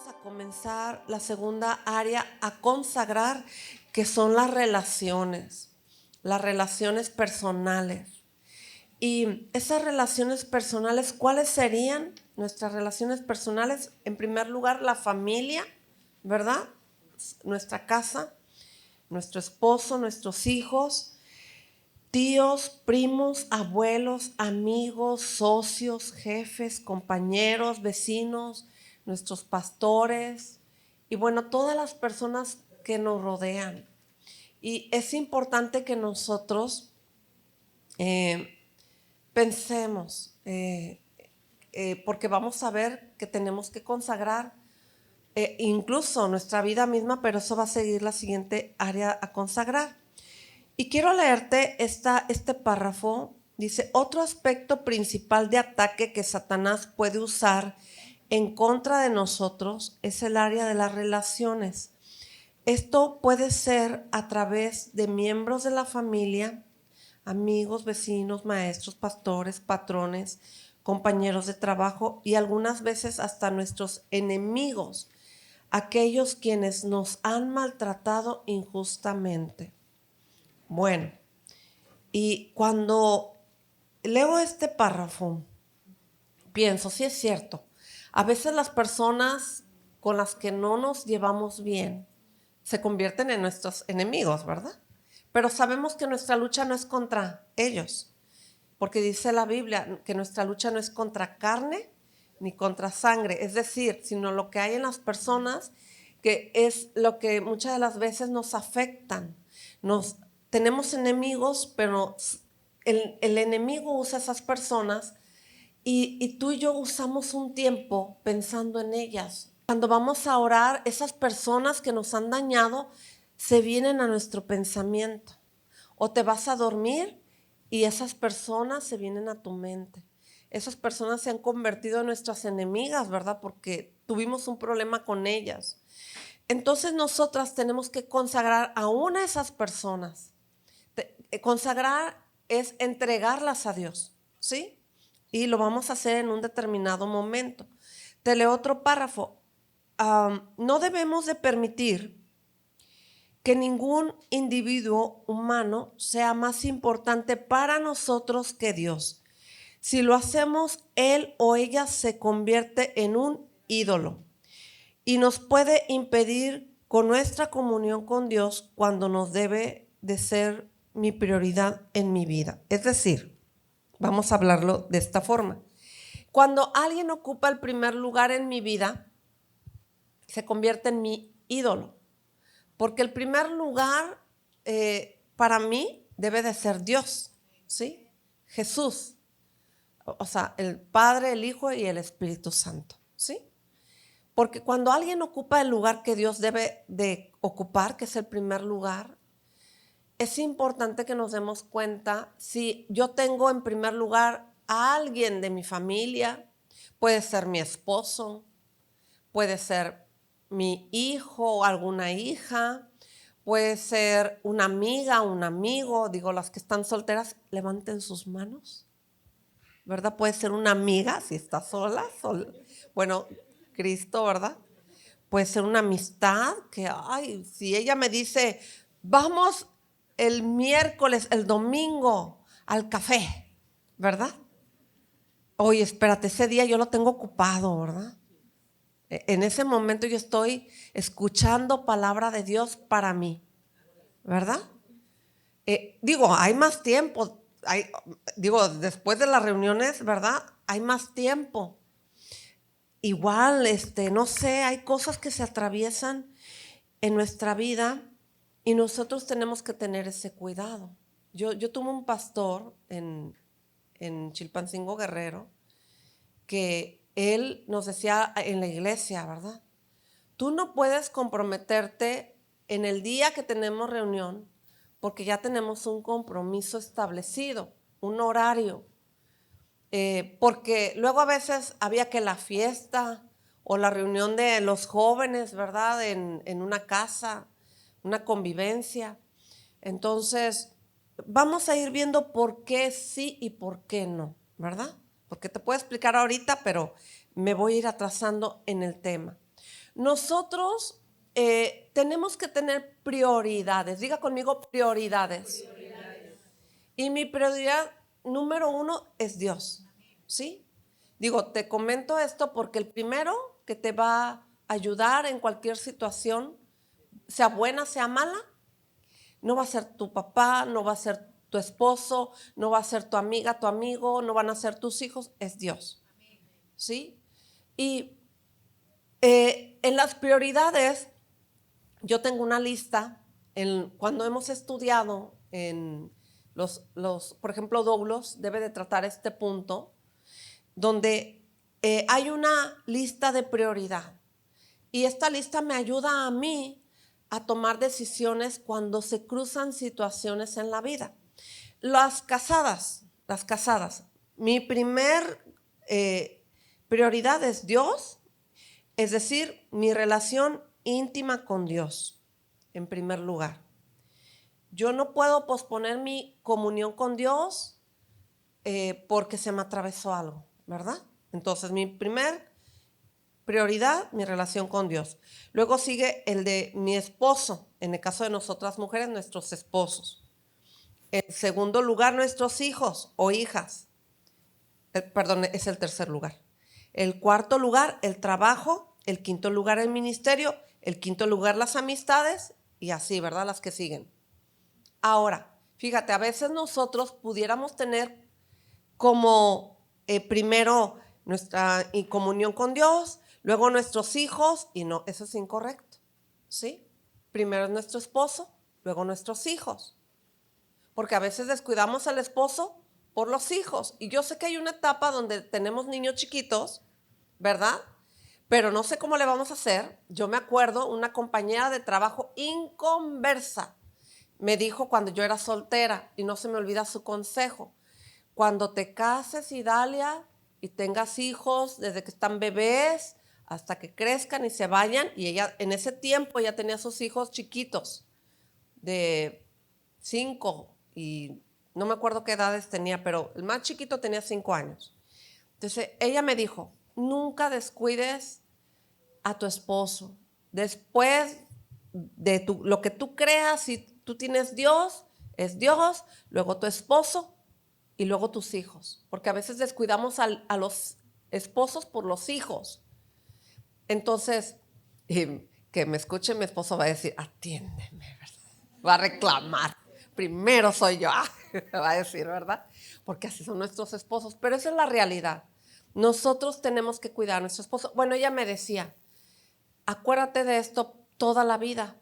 a comenzar la segunda área a consagrar, que son las relaciones personales. Y esas relaciones personales, ¿cuáles serían nuestras relaciones personales? En primer lugar, la familia, ¿verdad? Nuestra casa, nuestro esposo, nuestros hijos, tíos, primos, abuelos, amigos, socios, jefes, compañeros, vecinos, nuestros pastores y bueno, todas las personas que nos rodean. Y es importante que nosotros pensemos, porque vamos a ver que tenemos que consagrar incluso nuestra vida misma, pero eso va a seguir la siguiente área a consagrar. Y quiero leerte este párrafo. Dice, otro aspecto principal de ataque que Satanás puede usar en contra de nosotros es el área de las relaciones. Esto puede ser a través de miembros de la familia, amigos, vecinos, maestros, pastores, patrones, compañeros de trabajo y algunas veces hasta nuestros enemigos, aquellos quienes nos han maltratado injustamente. Bueno, y cuando leo este párrafo, pienso, sí es cierto, a veces las personas con las que no nos llevamos bien se convierten en nuestros enemigos, ¿verdad? Pero sabemos que nuestra lucha no es contra ellos, porque dice la Biblia que nuestra lucha no es contra carne ni contra sangre, es decir, sino lo que hay en las personas, que es lo que muchas de las veces nos afectan. Tenemos enemigos, pero el enemigo usa esas personas y tú y yo usamos un tiempo pensando en ellas. Cuando vamos a orar, esas personas que nos han dañado se vienen a nuestro pensamiento. O te vas a dormir y esas personas se vienen a tu mente. Esas personas se han convertido en nuestras enemigas, ¿verdad? Porque tuvimos un problema con ellas. Entonces nosotras tenemos que consagrar aún a esas personas. Consagrar es entregarlas a Dios, ¿sí? Y lo vamos a hacer en un determinado momento. Te leo otro párrafo. No debemos de permitir que ningún individuo humano sea más importante para nosotros que Dios. Si lo hacemos, él o ella se convierte en un ídolo y nos puede impedir con nuestra comunión con Dios cuando nos debe de ser mi prioridad en mi vida. Es decir, vamos a hablarlo de esta forma. Cuando alguien ocupa el primer lugar en mi vida, se convierte en mi ídolo. Porque el primer lugar para mí debe de ser Dios, ¿sí? Jesús. O sea, el Padre, el Hijo y el Espíritu Santo, ¿sí? Porque cuando alguien ocupa el lugar que Dios debe de ocupar, que es el primer lugar, es importante que nos demos cuenta si yo tengo en primer lugar a alguien de mi familia, puede ser mi esposo, puede ser mi hijo o alguna hija, puede ser una amiga, un amigo. Digo, las que están solteras, levanten sus manos, ¿verdad? Puede ser una amiga si está sola. Bueno, Cristo, ¿verdad? Puede ser una amistad que, ay, si ella me dice, vamos el miércoles, el domingo al café, ¿verdad? Oye, espérate, ese día yo lo tengo ocupado, ¿verdad? En ese momento yo estoy escuchando palabra de Dios para mí, ¿verdad? Digo, hay más tiempo, después de las reuniones, ¿verdad? Hay más tiempo. Igual, no sé, hay cosas que se atraviesan en nuestra vida y nosotros tenemos que tener ese cuidado. Yo tuve un pastor en Chilpancingo Guerrero que él nos decía en la iglesia, ¿verdad? Tú no puedes comprometerte en el día que tenemos reunión porque ya tenemos un compromiso establecido, un horario. Porque luego a veces había que la fiesta o la reunión de los jóvenes, ¿verdad? En una casa, una convivencia. Entonces, vamos a ir viendo por qué sí y por qué no, ¿verdad? Porque te puedo explicar ahorita, pero me voy a ir atrasando en el tema. Nosotros tenemos que tener prioridades. Diga conmigo prioridades. Y mi prioridad número 1 es Dios, ¿sí? Digo, te comento esto porque el primero que te va a ayudar en cualquier situación, sea buena, sea mala, no va a ser tu papá, no va a ser tu esposo, no va a ser tu amiga, tu amigo, no van a ser tus hijos, es Dios, ¿sí? Y en las prioridades, yo tengo una lista, cuando hemos estudiado en por ejemplo, Doulos debe de tratar este punto, donde hay una lista de prioridad. Y esta lista me ayuda a mí a tomar decisiones cuando se cruzan situaciones en la vida. Las casadas, mi primer prioridad es Dios, es decir, mi relación íntima con Dios, en primer lugar. Yo no puedo posponer mi comunión con Dios porque se me atravesó algo, ¿verdad? Entonces, mi primer prioridad, mi relación con Dios. Luego sigue el de mi esposo, en el caso de nosotras mujeres, nuestros esposos. En segundo lugar, nuestros hijos o hijas. Perdón, es el tercer lugar. El cuarto lugar, el trabajo. El quinto lugar, el ministerio. El quinto lugar, las amistades. Y así, ¿verdad? Las que siguen. Ahora, fíjate, a veces nosotros pudiéramos tener como primero nuestra comunión con Dios, luego nuestros hijos, y no, eso es incorrecto, ¿sí? Primero es nuestro esposo, luego nuestros hijos, porque a veces descuidamos al esposo por los hijos, y yo sé que hay una etapa donde tenemos niños chiquitos, ¿verdad? Pero no sé cómo le vamos a hacer. Yo me acuerdo, una compañera de trabajo inconversa me dijo cuando yo era soltera, y no se me olvida su consejo: cuando te cases, Idalia, y tengas hijos, desde que están bebés hasta que crezcan y se vayan, y ella en ese tiempo ya tenía sus hijos chiquitos, de 5 y no me acuerdo qué edades tenía, pero el más chiquito tenía 5 años. Entonces ella me dijo: nunca descuides a tu esposo. Después de lo que tú creas, si tú tienes Dios, es Dios, luego tu esposo y luego tus hijos. Porque a veces descuidamos a los esposos por los hijos. Entonces, que me escuche mi esposo va a decir: atiéndeme, ¿verdad? Va a reclamar. Primero soy yo, va a decir, ¿verdad? Porque así son nuestros esposos. Pero esa es la realidad. Nosotros tenemos que cuidar a nuestro esposo. Bueno, ella me decía: acuérdate de esto toda la vida,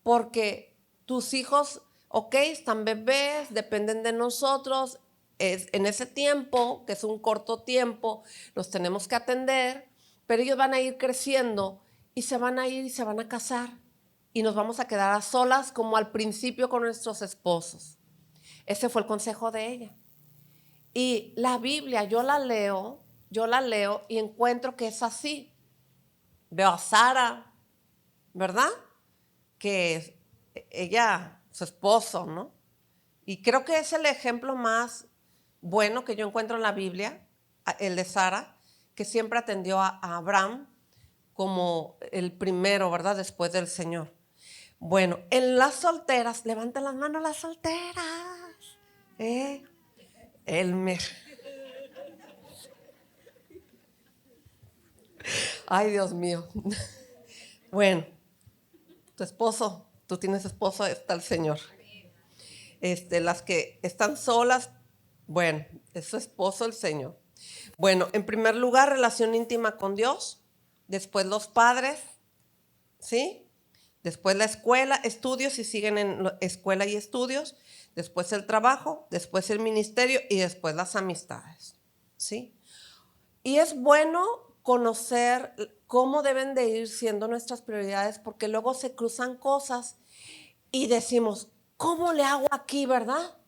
porque tus hijos, ok, están bebés, dependen de nosotros, en ese tiempo, que es un corto tiempo, los tenemos que atender, pero ellos van a ir creciendo y se van a ir y se van a casar y nos vamos a quedar a solas como al principio con nuestros esposos. Ese fue el consejo de ella. Y la Biblia, yo la leo y encuentro que es así. Veo a Sara, ¿verdad? Que ella, su esposo, ¿no? Y creo que es el ejemplo más bueno que yo encuentro en la Biblia, el de Sara, que siempre atendió a Abraham como el primero, ¿verdad? Después del Señor. Bueno, en las solteras, levanten las manos las solteras. Elmer. Ay, Dios mío. Bueno, tu esposo, tú tienes esposo, está el Señor. Las que están solas, bueno, es su esposo el Señor. Bueno, en primer lugar, relación íntima con Dios, después los padres, ¿sí? Después la escuela, estudios, si siguen en escuela y estudios, después el trabajo, después el ministerio y después las amistades, ¿sí? Y es bueno conocer cómo deben de ir siendo nuestras prioridades, porque luego se cruzan cosas y decimos: ¿cómo le hago aquí, verdad?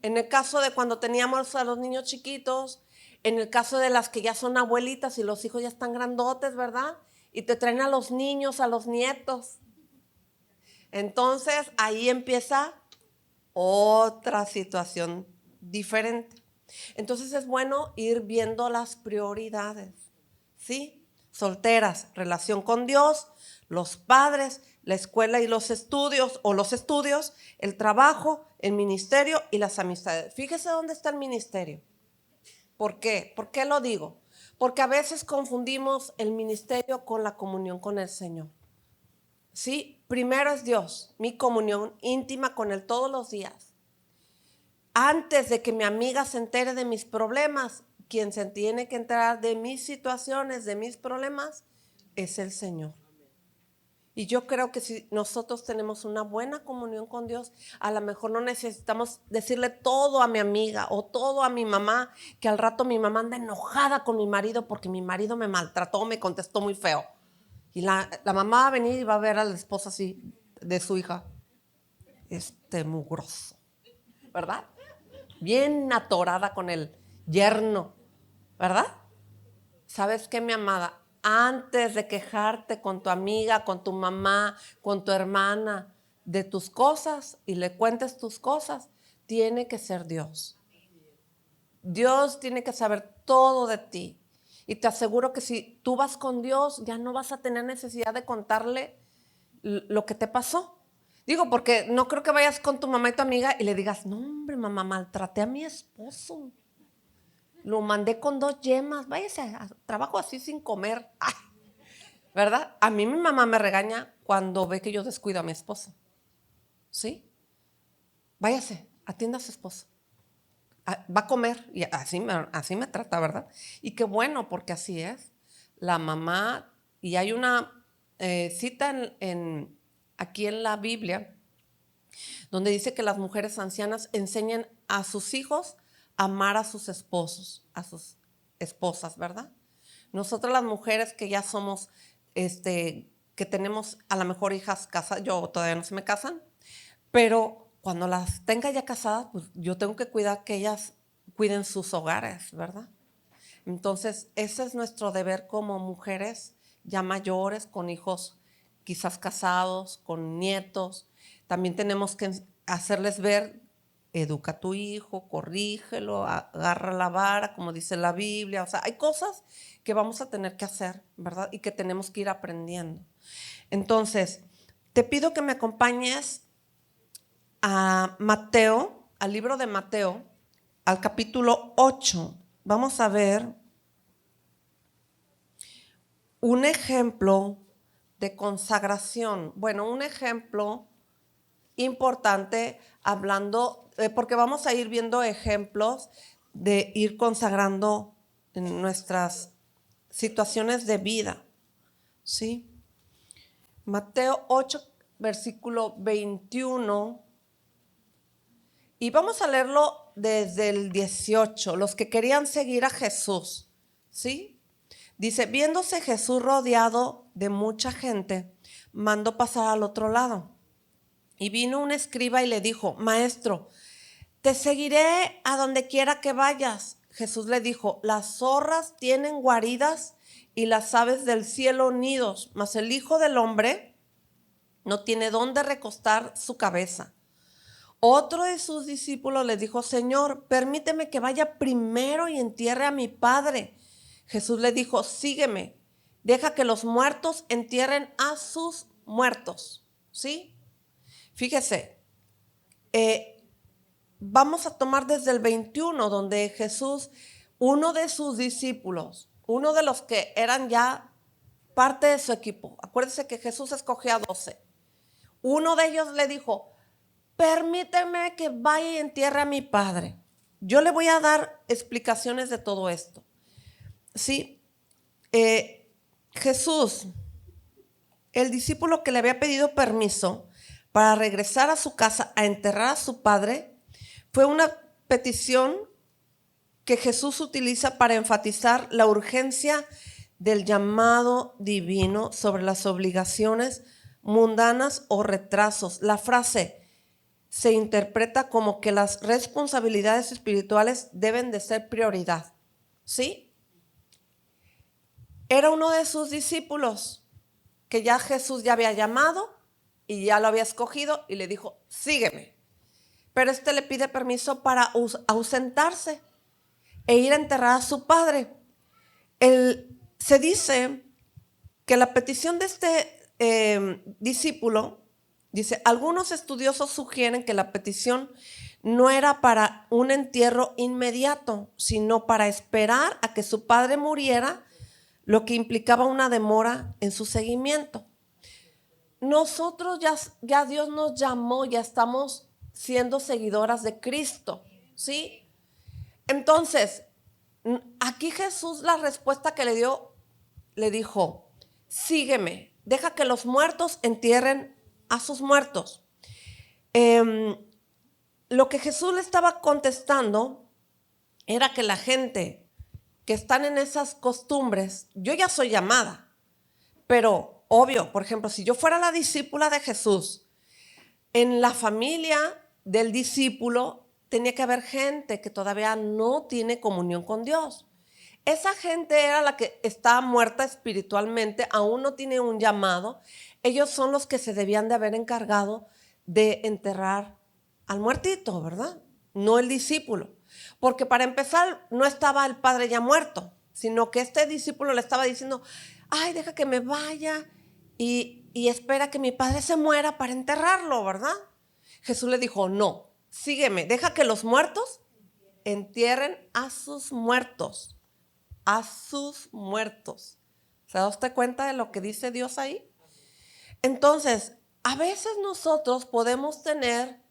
En el caso de cuando teníamos a los niños chiquitos, en el caso de las que ya son abuelitas y los hijos ya están grandotes, ¿verdad? Y te traen a los niños, a los nietos. Entonces ahí empieza otra situación diferente. Entonces es bueno ir viendo las prioridades, ¿sí? solteras, relación con Dios, los padres, la escuela y los estudios, el trabajo, el ministerio y las amistades. Fíjese dónde está el ministerio. ¿Por qué? ¿Por qué lo digo? Porque a veces confundimos el ministerio con la comunión con el Señor. Sí, primero es Dios, mi comunión íntima con Él todos los días. Antes de que mi amiga se entere de mis problemas, quien se tiene que enterar de mis situaciones, de mis problemas, es el Señor. Y yo creo que si nosotros tenemos una buena comunión con Dios, a lo mejor no necesitamos decirle todo a mi amiga o todo a mi mamá, que al rato mi mamá anda enojada con mi marido porque mi marido me maltrató, me contestó muy feo. Y la mamá va a venir y va a ver a la esposa así de su hija, mugroso, ¿verdad? Bien atorada con el yerno, ¿verdad? ¿Sabes qué, mi amada? Antes de quejarte con tu amiga, con tu mamá, con tu hermana, de tus cosas y le cuentes tus cosas, tiene que ser Dios. Dios tiene que saber todo de ti. Y te aseguro que si tú vas con Dios, ya no vas a tener necesidad de contarle lo que te pasó. Digo, porque no creo que vayas con tu mamá y tu amiga y le digas, no, hombre, mamá, maltraté a mi esposo. Lo mandé con 2 yemas, váyase a trabajo así sin comer. Ay, ¿verdad? A mí mi mamá me regaña cuando ve que yo descuido a mi esposo. ¿Sí? Váyase, atienda a su esposo. Va a comer y así me trata, ¿verdad? Y qué bueno, porque así es. La mamá, y hay una cita aquí en la Biblia, donde dice que las mujeres ancianas enseñan a sus hijos a amar a sus esposos, a sus esposas, ¿verdad? Nosotras las mujeres que ya somos, que tenemos a lo mejor hijas casadas, yo todavía no se me casan, pero cuando las tenga ya casadas, pues yo tengo que cuidar que ellas cuiden sus hogares, ¿verdad? Entonces, ese es nuestro deber como mujeres ya mayores, con hijos quizás casados, con nietos. También tenemos que hacerles ver, educa a tu hijo, corrígelo, agarra la vara, como dice la Biblia. O sea, hay cosas que vamos a tener que hacer, ¿verdad? Y que tenemos que ir aprendiendo. Entonces, te pido que me acompañes a Mateo, al libro de Mateo, al capítulo 8. Vamos a ver un ejemplo de consagración. Bueno, un ejemplo importante hablando, porque vamos a ir viendo ejemplos de ir consagrando en nuestras situaciones de vida. ¿Sí? Mateo 8, versículo 21. Y vamos a leerlo desde el 18, los que querían seguir a Jesús, ¿sí? Dice, viéndose Jesús rodeado de mucha gente, mandó pasar al otro lado. Y vino un escriba y le dijo, Maestro, te seguiré a donde quiera que vayas. Jesús le dijo, las zorras tienen guaridas y las aves del cielo nidos, mas el Hijo del Hombre no tiene dónde recostar su cabeza. Otro de sus discípulos le dijo, Señor, permíteme que vaya primero y entierre a mi padre. Jesús le dijo, sígueme, deja que los muertos entierren a sus muertos. ¿Sí? Fíjese, vamos a tomar desde el 21, donde Jesús, uno de sus discípulos, uno de los que eran ya parte de su equipo, acuérdense que Jesús escogió a 12. Uno de ellos le dijo, permíteme que vaya y entierre a mi padre. Yo le voy a dar explicaciones de todo esto. Sí, Jesús, el discípulo que le había pedido permiso para regresar a su casa a enterrar a su padre, fue una petición que Jesús utiliza para enfatizar la urgencia del llamado divino sobre las obligaciones mundanas o retrasos. La frase se interpreta como que las responsabilidades espirituales deben de ser prioridad. ¿Sí? Era uno de sus discípulos que ya Jesús ya había llamado y ya lo había escogido y le dijo, sígueme. Pero le pide permiso para ausentarse e ir a enterrar a su padre. Se dice que la petición de este discípulo, dice, algunos estudiosos sugieren que la petición no era para un entierro inmediato, sino para esperar a que su padre muriera, lo que implicaba una demora en su seguimiento. Nosotros ya Dios nos llamó, ya estamos siendo seguidoras de Cristo, ¿sí? Entonces, aquí Jesús, la respuesta que le dio, le dijo, sígueme, deja que los muertos entierren a sus muertos. Lo que Jesús le estaba contestando era que la gente que están en esas costumbres, yo ya soy llamada, pero obvio, por ejemplo, si yo fuera la discípula de Jesús, en la familia del discípulo tenía que haber gente que todavía no tiene comunión con Dios. Esa gente era la que está muerta espiritualmente, aún no tiene un llamado. Ellos son los que se debían de haber encargado de enterrar al muertito, ¿verdad? No el discípulo. Porque para empezar no estaba el padre ya muerto, sino que este discípulo le estaba diciendo, ay, deja que me vaya y espera que mi padre se muera para enterrarlo, ¿verdad? Jesús le dijo, no, sígueme, deja que los muertos entierren a sus muertos. A sus muertos. ¿Se da usted cuenta de lo que dice Dios ahí? Entonces, a veces nosotros podemos tener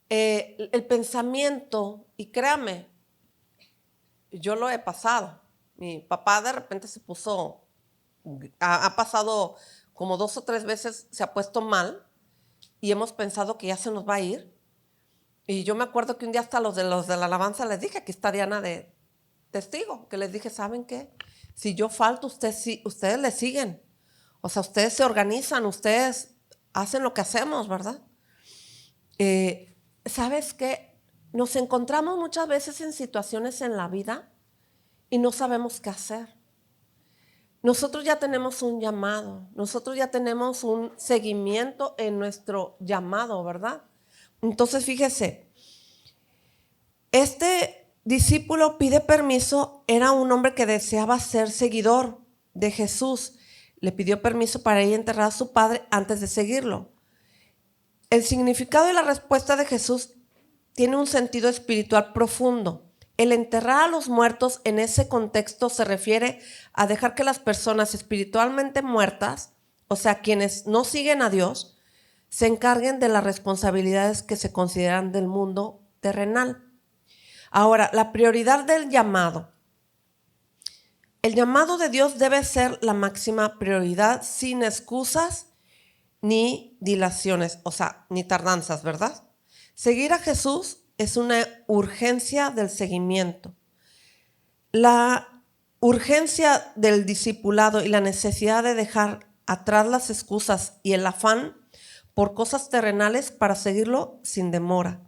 el pensamiento, y créame, yo lo he pasado. Mi papá de repente se puso, ha pasado como 2 o 3 veces, se ha puesto mal y hemos pensado que ya se nos va a ir. Y yo me acuerdo que un día hasta los de la alabanza les dije, aquí está Diana de testigo, que les dije, ¿saben qué? Si yo falto, ustedes le siguen. O sea, ustedes se organizan, ustedes hacen lo que hacemos, ¿verdad? ¿Sabes qué? Nos encontramos muchas veces en situaciones en la vida y no sabemos qué hacer. Nosotros ya tenemos un llamado, nosotros ya tenemos un seguimiento en nuestro llamado, ¿verdad? Entonces, fíjese, este discípulo pide permiso, era un hombre que deseaba ser seguidor de Jesús. Le pidió permiso para ir a enterrar a su padre antes de seguirlo. El significado y la respuesta de Jesús tiene un sentido espiritual profundo. El enterrar a los muertos en ese contexto se refiere a dejar que las personas espiritualmente muertas, o sea, quienes no siguen a Dios, se encarguen de las responsabilidades que se consideran del mundo terrenal. Ahora, la prioridad del llamado. El llamado de Dios debe ser la máxima prioridad, sin excusas ni dilaciones, o sea, ni tardanzas, ¿verdad? Seguir a Jesús es una urgencia del seguimiento. La urgencia del discipulado y la necesidad de dejar atrás las excusas y el afán por cosas terrenales para seguirlo sin demora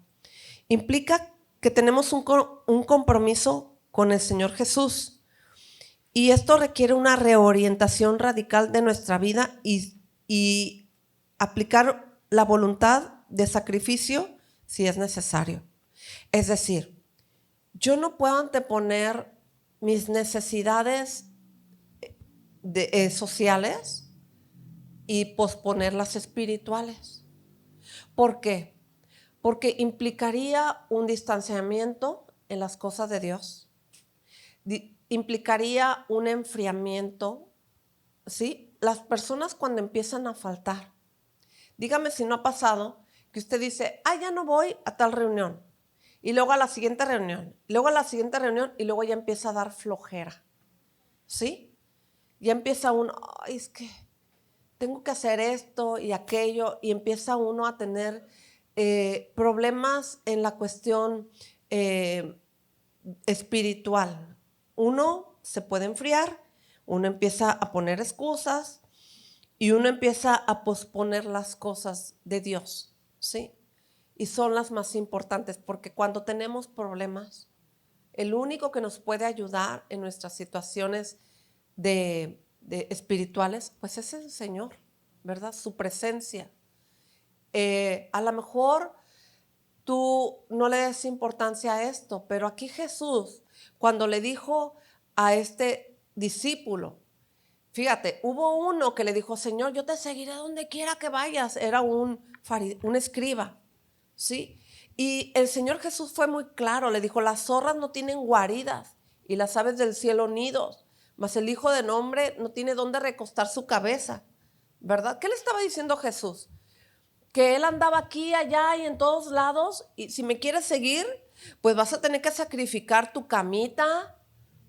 implica que tenemos un compromiso con el Señor Jesús, y esto requiere una reorientación radical de nuestra vida y aplicar la voluntad de sacrificio si es necesario. Es decir, yo no puedo anteponer mis necesidades sociales y posponer las espirituales. ¿Por qué? Porque implicaría un distanciamiento en las cosas de Dios, implicaría un enfriamiento, ¿sí? Las personas cuando empiezan a faltar, dígame si no ha pasado que usted dice, ya no voy a tal reunión, y luego a la siguiente reunión, luego a la siguiente reunión, y luego ya empieza a dar flojera, ¿sí? Ya empieza uno, es que tengo que hacer esto y aquello, y empieza uno a tener problemas en la cuestión espiritual. Uno se puede enfriar, uno empieza a poner excusas y uno empieza a posponer las cosas de Dios, ¿sí? Y son las más importantes, porque cuando tenemos problemas, el único que nos puede ayudar en nuestras situaciones de espirituales, pues es el Señor, ¿verdad? Su presencia. A lo mejor tú no le des importancia a esto, pero aquí Jesús, cuando le dijo a este discípulo Fíjate, hubo uno que le dijo, Señor, yo te seguiré donde quiera que vayas. Era un escriba, ¿sí? Y el Señor Jesús fue muy claro, le dijo, las zorras no tienen guaridas y las aves del cielo nidos, mas el Hijo del Hombre no tiene dónde recostar su cabeza, ¿verdad? ¿Qué le estaba diciendo Jesús? Que él andaba aquí, allá y en todos lados, y si me quieres seguir, pues vas a tener que sacrificar tu camita,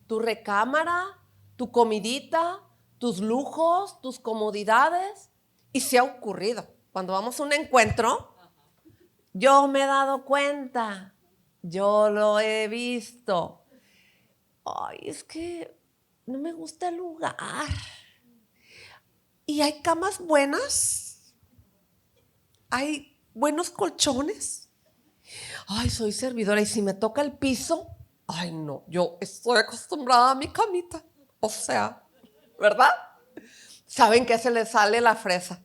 tu recámara, tu comidita, tus lujos, tus comodidades. Y se ha ocurrido, cuando vamos a un encuentro, yo me he dado cuenta, yo lo he visto. Ay, es que no me gusta el lugar. Y hay camas buenas, hay buenos colchones. Ay, soy servidora y si me toca el piso, ay no, yo estoy acostumbrada a mi camita. O sea, ¿verdad? ¿Saben que se les sale la fresa?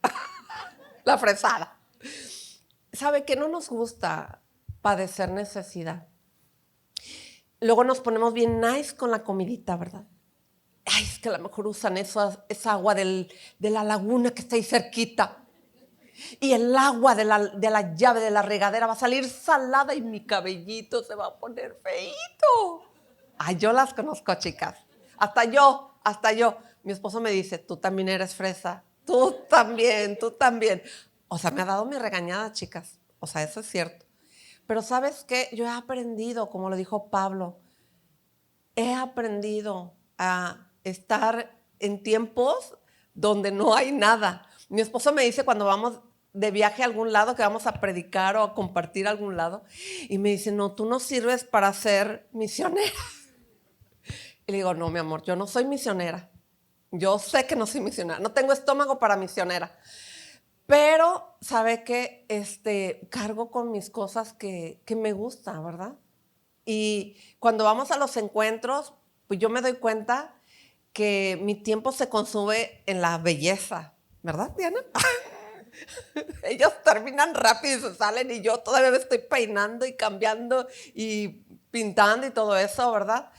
La fresada. ¿Sabe que no nos gusta padecer necesidad? Luego nos ponemos bien nice con la comidita, ¿verdad? Ay, es que a lo mejor usan esa agua de la laguna que está ahí cerquita. Y el agua de la llave de la regadera va a salir salada y mi cabellito se va a poner feíto. Ay, yo las conozco, chicas. Hasta yo. Mi esposo me dice, tú también eres fresa. Tú también. O sea, me ha dado mi regañada, chicas. O sea, eso es cierto. Pero ¿sabes qué? Yo he aprendido, como lo dijo Pablo, he aprendido a estar en tiempos donde no hay nada. Mi esposo me dice cuando vamos de viaje a algún lado, que vamos a predicar o a compartir a algún lado, y me dice, no, tú no sirves para ser misionera. Y le digo, no, mi amor, yo no soy misionera. Yo sé que no soy misionera, no tengo estómago para misionera. Pero, ¿sabe qué? Cargo con mis cosas que me gustan, ¿verdad? Y cuando vamos a los encuentros, pues yo me doy cuenta que mi tiempo se consume en la belleza, ¿verdad, Diana? Ellos terminan rápido y se salen y yo todavía me estoy peinando y cambiando y pintando y todo eso, ¿verdad?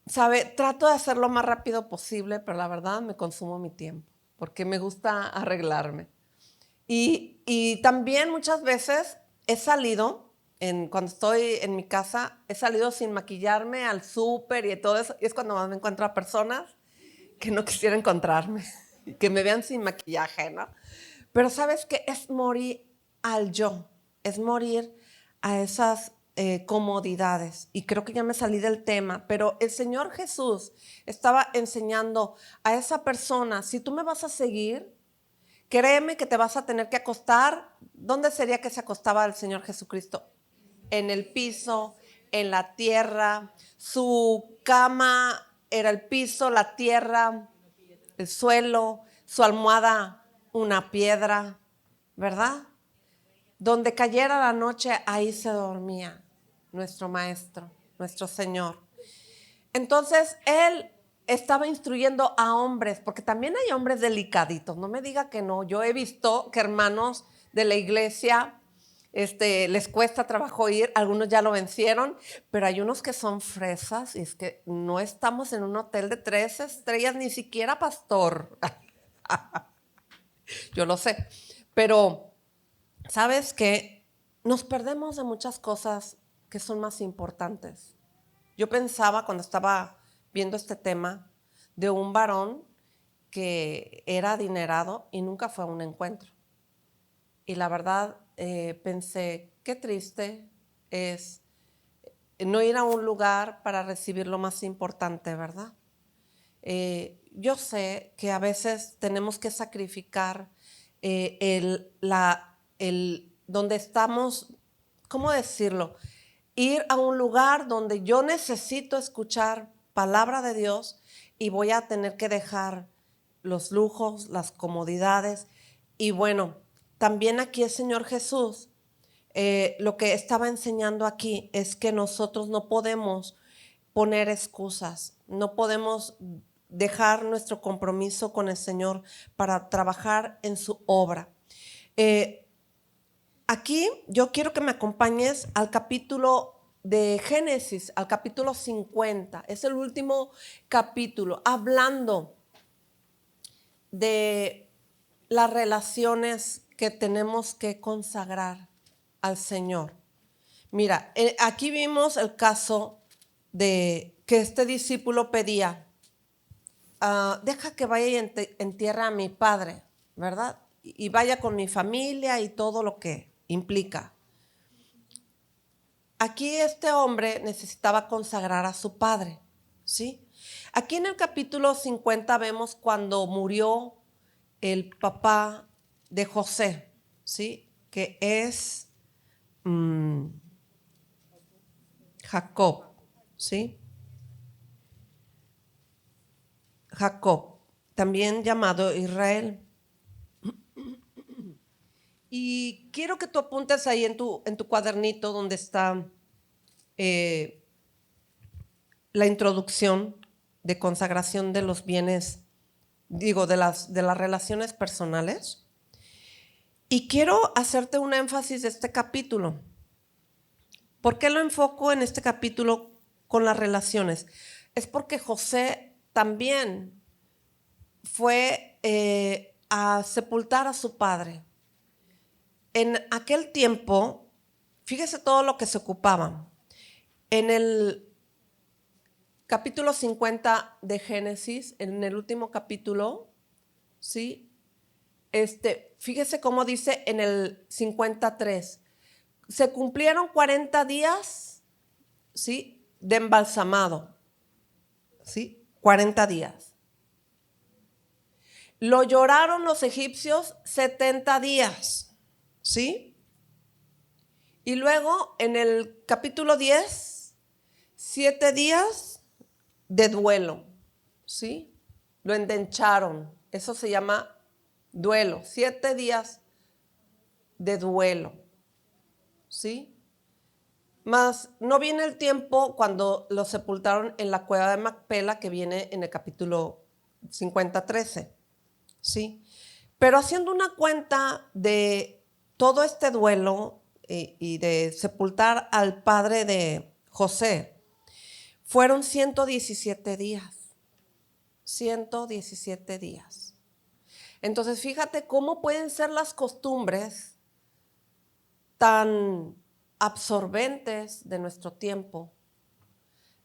¿Sabe? Trato de hacerlo lo más rápido posible, pero la verdad me consumo mi tiempo porque me gusta arreglarme. Y también muchas veces he salido, cuando estoy en mi casa, he salido sin maquillarme al súper y todo eso. Y es cuando más me encuentro a personas que no quisiera encontrarme, que me vean sin maquillaje, ¿no? Pero ¿sabes qué? Es morir al yo, es morir a esas comodidades. Y creo que ya me salí del tema, pero el Señor Jesús estaba enseñando a esa persona, si tú me vas a seguir, créeme que te vas a tener que acostar. ¿Dónde sería que se acostaba el Señor Jesucristo? En el piso, en la tierra. Su cama era el piso, la tierra, el suelo, su almohada, una piedra, ¿verdad? Donde cayera la noche, ahí se dormía nuestro Maestro, nuestro Señor. Entonces, Él estaba instruyendo a hombres, porque también hay hombres delicaditos, no me diga que no. Yo he visto que hermanos de la iglesia les cuesta trabajo ir, algunos ya lo vencieron, pero hay unos que son fresas y es que no estamos en un hotel de 3 estrellas, ni siquiera, pastor. Yo lo sé, pero ¿sabes qué? Nos perdemos de muchas cosas que son más importantes. Yo pensaba cuando estaba viendo este tema de un varón que era adinerado y nunca fue a un encuentro. Y la verdad pensé, qué triste es no ir a un lugar para recibir lo más importante, ¿verdad? Yo sé que a veces tenemos que sacrificar donde estamos, ¿cómo decirlo? Ir a un lugar donde yo necesito escuchar palabra de Dios y voy a tener que dejar los lujos, las comodidades. Y bueno, también aquí el Señor Jesús, lo que estaba enseñando aquí es que nosotros no podemos poner excusas, no podemos dejar nuestro compromiso con el Señor para trabajar en su obra. Aquí yo quiero que me acompañes al capítulo de Génesis, al capítulo 50. Es el último capítulo, hablando de las relaciones que tenemos que consagrar al Señor. Mira, aquí vimos el caso de que este discípulo pedía, deja que vaya y entierre a mi padre, ¿verdad? Y vaya con mi familia y todo lo que implica. Aquí este hombre necesitaba consagrar a su padre, ¿sí? Aquí en el capítulo 50 vemos cuando murió el papá de José, ¿sí? Que es Jacob, ¿sí? Jacob, también llamado Israel. Y quiero que tú apuntes ahí en tu cuadernito donde está la introducción de consagración de los bienes, digo, de las relaciones personales. Y quiero hacerte un énfasis de este capítulo. ¿Por qué lo enfoco en este capítulo con las relaciones? Es porque José también fue a sepultar a su padre. En aquel tiempo, fíjese todo lo que se ocupaban. En el capítulo 50 de Génesis, en el último capítulo, ¿sí? Fíjese cómo dice en el 53, se cumplieron 40 días, ¿sí? De embalsamado, ¿sí? 40 días. Lo lloraron los egipcios 70 días, ¿sí? Y luego en el capítulo 10, 7 días de duelo, ¿sí? Lo endencharon, eso se llama duelo, 7 días de duelo, ¿sí? Mas no viene el tiempo cuando lo sepultaron en la cueva de Macpela, que viene en el capítulo 50:13, ¿sí? Pero haciendo una cuenta de todo este duelo y de sepultar al padre de José, fueron 117 días. 117 días. Entonces, fíjate cómo pueden ser las costumbres tan absorbentes de nuestro tiempo.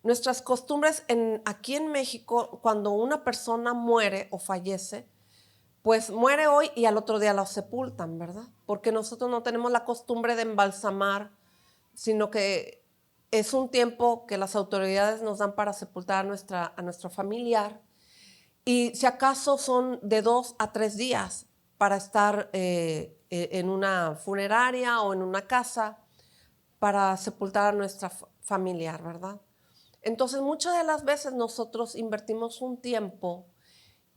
Nuestras costumbres aquí en México, cuando una persona muere o fallece, pues muere hoy y al otro día lo sepultan, ¿verdad? Porque nosotros no tenemos la costumbre de embalsamar, sino que es un tiempo que las autoridades nos dan para sepultar a nuestro familiar. Y si acaso son de 2 a 3 días para estar en una funeraria o en una casa para sepultar a nuestra familiar, ¿verdad? Entonces, muchas de las veces nosotros invertimos un tiempo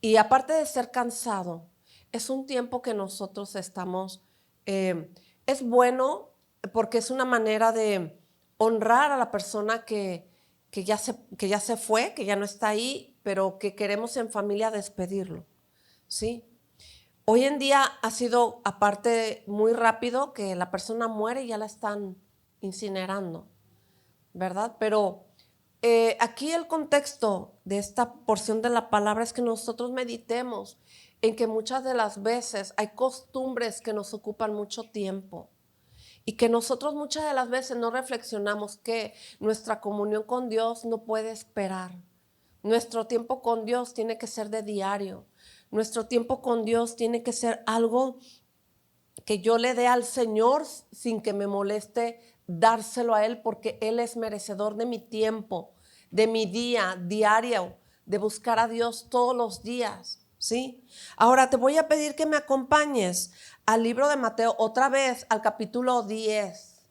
y aparte de ser cansado, es un tiempo que nosotros estamos, es bueno porque es una manera de honrar a la persona que ya se fue, que ya no está ahí, pero que queremos en familia despedirlo, ¿sí? Hoy en día ha sido, aparte, muy rápido que la persona muere y ya la están incinerando, ¿verdad? Pero aquí el contexto de esta porción de la palabra es que nosotros meditemos en que muchas de las veces hay costumbres que nos ocupan mucho tiempo y que nosotros muchas de las veces no reflexionamos que nuestra comunión con Dios no puede esperar. Nuestro tiempo con Dios tiene que ser de diario. Nuestro tiempo con Dios tiene que ser algo que yo le dé al Señor sin que me moleste dárselo a Él, porque Él es merecedor de mi tiempo, de mi día diario, de buscar a Dios todos los días, ¿sí? Ahora te voy a pedir que me acompañes al libro de Mateo otra vez, al capítulo 10.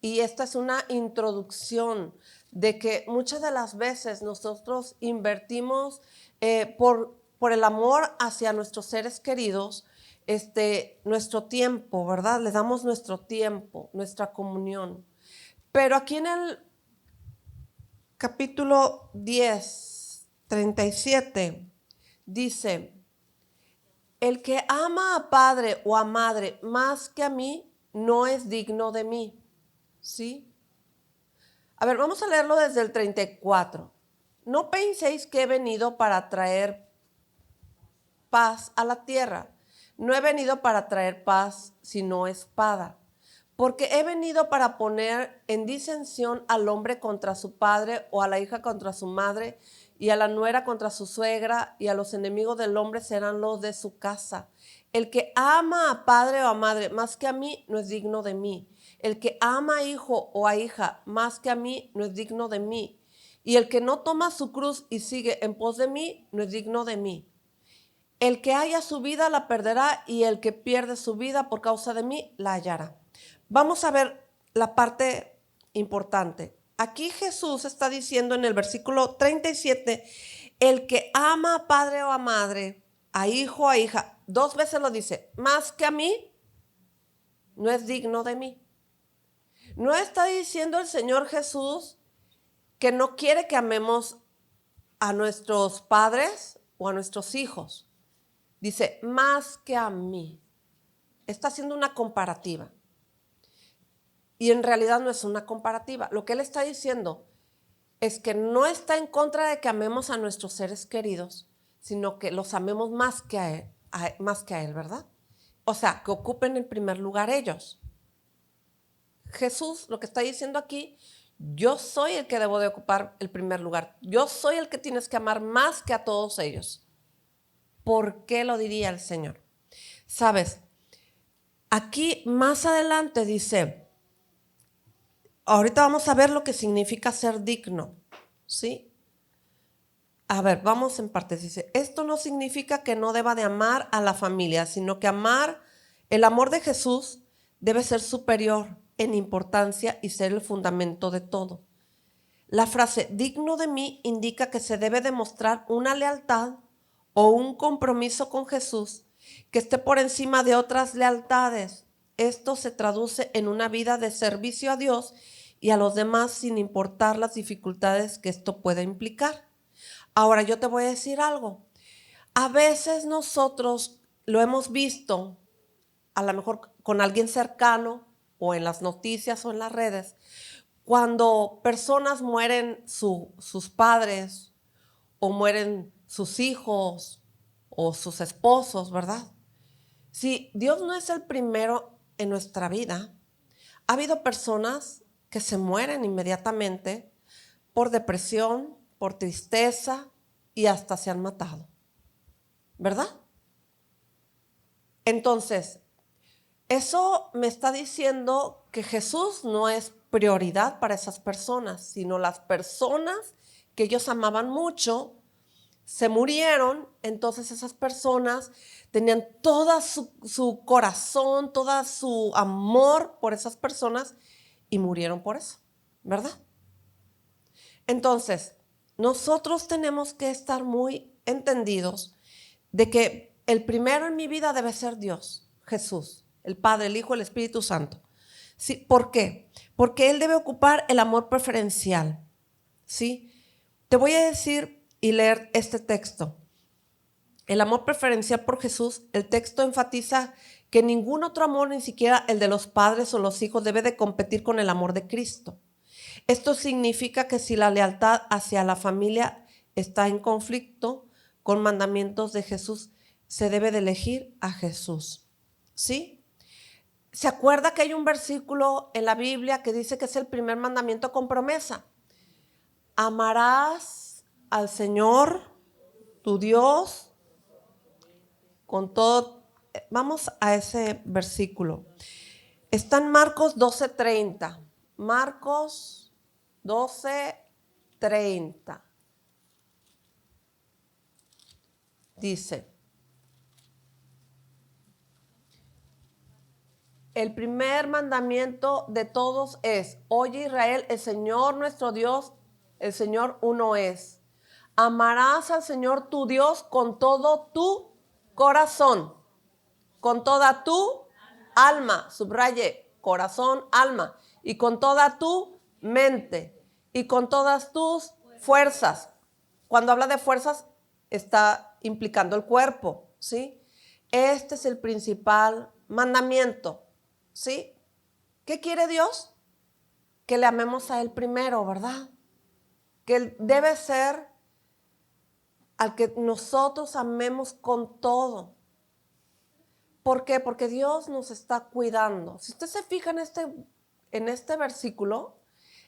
Y esta es una introducción de que muchas de las veces nosotros invertimos por el amor hacia nuestros seres queridos, nuestro tiempo, ¿verdad? Le damos nuestro tiempo, nuestra comunión. Pero aquí en el capítulo 10, 37, dice, el que ama a padre o a madre más que a mí, no es digno de mí. ¿Sí? A ver, vamos a leerlo desde el 34. No penséis que he venido para traer paz a la tierra. No he venido para traer paz, sino espada. Porque he venido para poner en disensión al hombre contra su padre, o a la hija contra su madre, y a la nuera contra su suegra, y a los enemigos del hombre serán los de su casa. El que ama a padre o a madre más que a mí, no es digno de mí. El que ama a hijo o a hija más que a mí, no es digno de mí. Y el que no toma su cruz y sigue en pos de mí, no es digno de mí. El que haya su vida la perderá, y el que pierde su vida por causa de mí la hallará. Vamos a ver la parte importante. Aquí Jesús está diciendo en el versículo 37, el que ama a padre o a madre, a hijo o a hija, 2 veces lo dice, más que a mí, no es digno de mí. No está diciendo el Señor Jesús que no quiere que amemos a nuestros padres o a nuestros hijos. Dice, más que a mí. Está haciendo una comparativa. Y en realidad no es una comparativa. Lo que él está diciendo es que no está en contra de que amemos a nuestros seres queridos, sino que los amemos más que a él, ¿verdad? O sea, que ocupen el primer lugar ellos. Jesús lo que está diciendo aquí, yo soy el que debo de ocupar el primer lugar. Yo soy el que tienes que amar más que a todos ellos. ¿Por qué lo diría el Señor? Sabes, aquí más adelante dice, ahorita vamos a ver lo que significa ser digno, ¿sí? A ver, vamos en partes. Dice, esto no significa que no deba de amar a la familia, sino que el amor de Jesús debe ser superior en importancia y ser el fundamento de todo. La frase digno de mí indica que se debe demostrar una lealtad o un compromiso con Jesús que esté por encima de otras lealtades. Esto se traduce en una vida de servicio a Dios y a los demás sin importar las dificultades que esto pueda implicar. Ahora yo te voy a decir algo. A veces nosotros lo hemos visto, a lo mejor con alguien cercano o en las noticias o en las redes, cuando personas mueren sus padres o mueren sus hijos o sus esposos, ¿verdad? Si Dios no es el primero en nuestra vida, ha habido personas que se mueren inmediatamente por depresión, por tristeza y hasta se han matado, ¿verdad? Entonces, eso me está diciendo que Jesús no es prioridad para esas personas, sino las personas que ellos amaban mucho se murieron. Entonces esas personas tenían todo su corazón, todo su amor por esas personas y murieron por eso, ¿verdad? Entonces, nosotros tenemos que estar muy entendidos de que el primero en mi vida debe ser Dios, Jesús, el Padre, el Hijo, el Espíritu Santo. ¿Sí? ¿Por qué? Porque Él debe ocupar el amor preferencial. ¿Sí? Te voy a decir y leer este texto. El amor preferencial por Jesús, el texto enfatiza que ningún otro amor, ni siquiera el de los padres o los hijos, debe de competir con el amor de Cristo. Esto significa que si la lealtad hacia la familia está en conflicto con mandamientos de Jesús, se debe de elegir a Jesús. ¿Sí? ¿Se acuerda que hay un versículo en la Biblia que dice que es el primer mandamiento con promesa? Amarás al Señor, tu Dios, con todo. Vamos a ese versículo. Está en Marcos 12:30. Marcos 12:30. Dice, el primer mandamiento de todos es, oye Israel, el Señor nuestro Dios, el Señor uno es. Amarás al Señor tu Dios con todo tu corazón, con toda tu alma, subraye, corazón, alma, y con toda tu mente, y con todas tus fuerzas. Cuando habla de fuerzas, está implicando el cuerpo, ¿sí? Este es el principal mandamiento, ¿sí? ¿Qué quiere Dios? Que le amemos a Él primero, ¿verdad? Que Él debe ser al que nosotros amemos con todo. ¿Por qué? Porque Dios nos está cuidando. Si usted se fija en este versículo,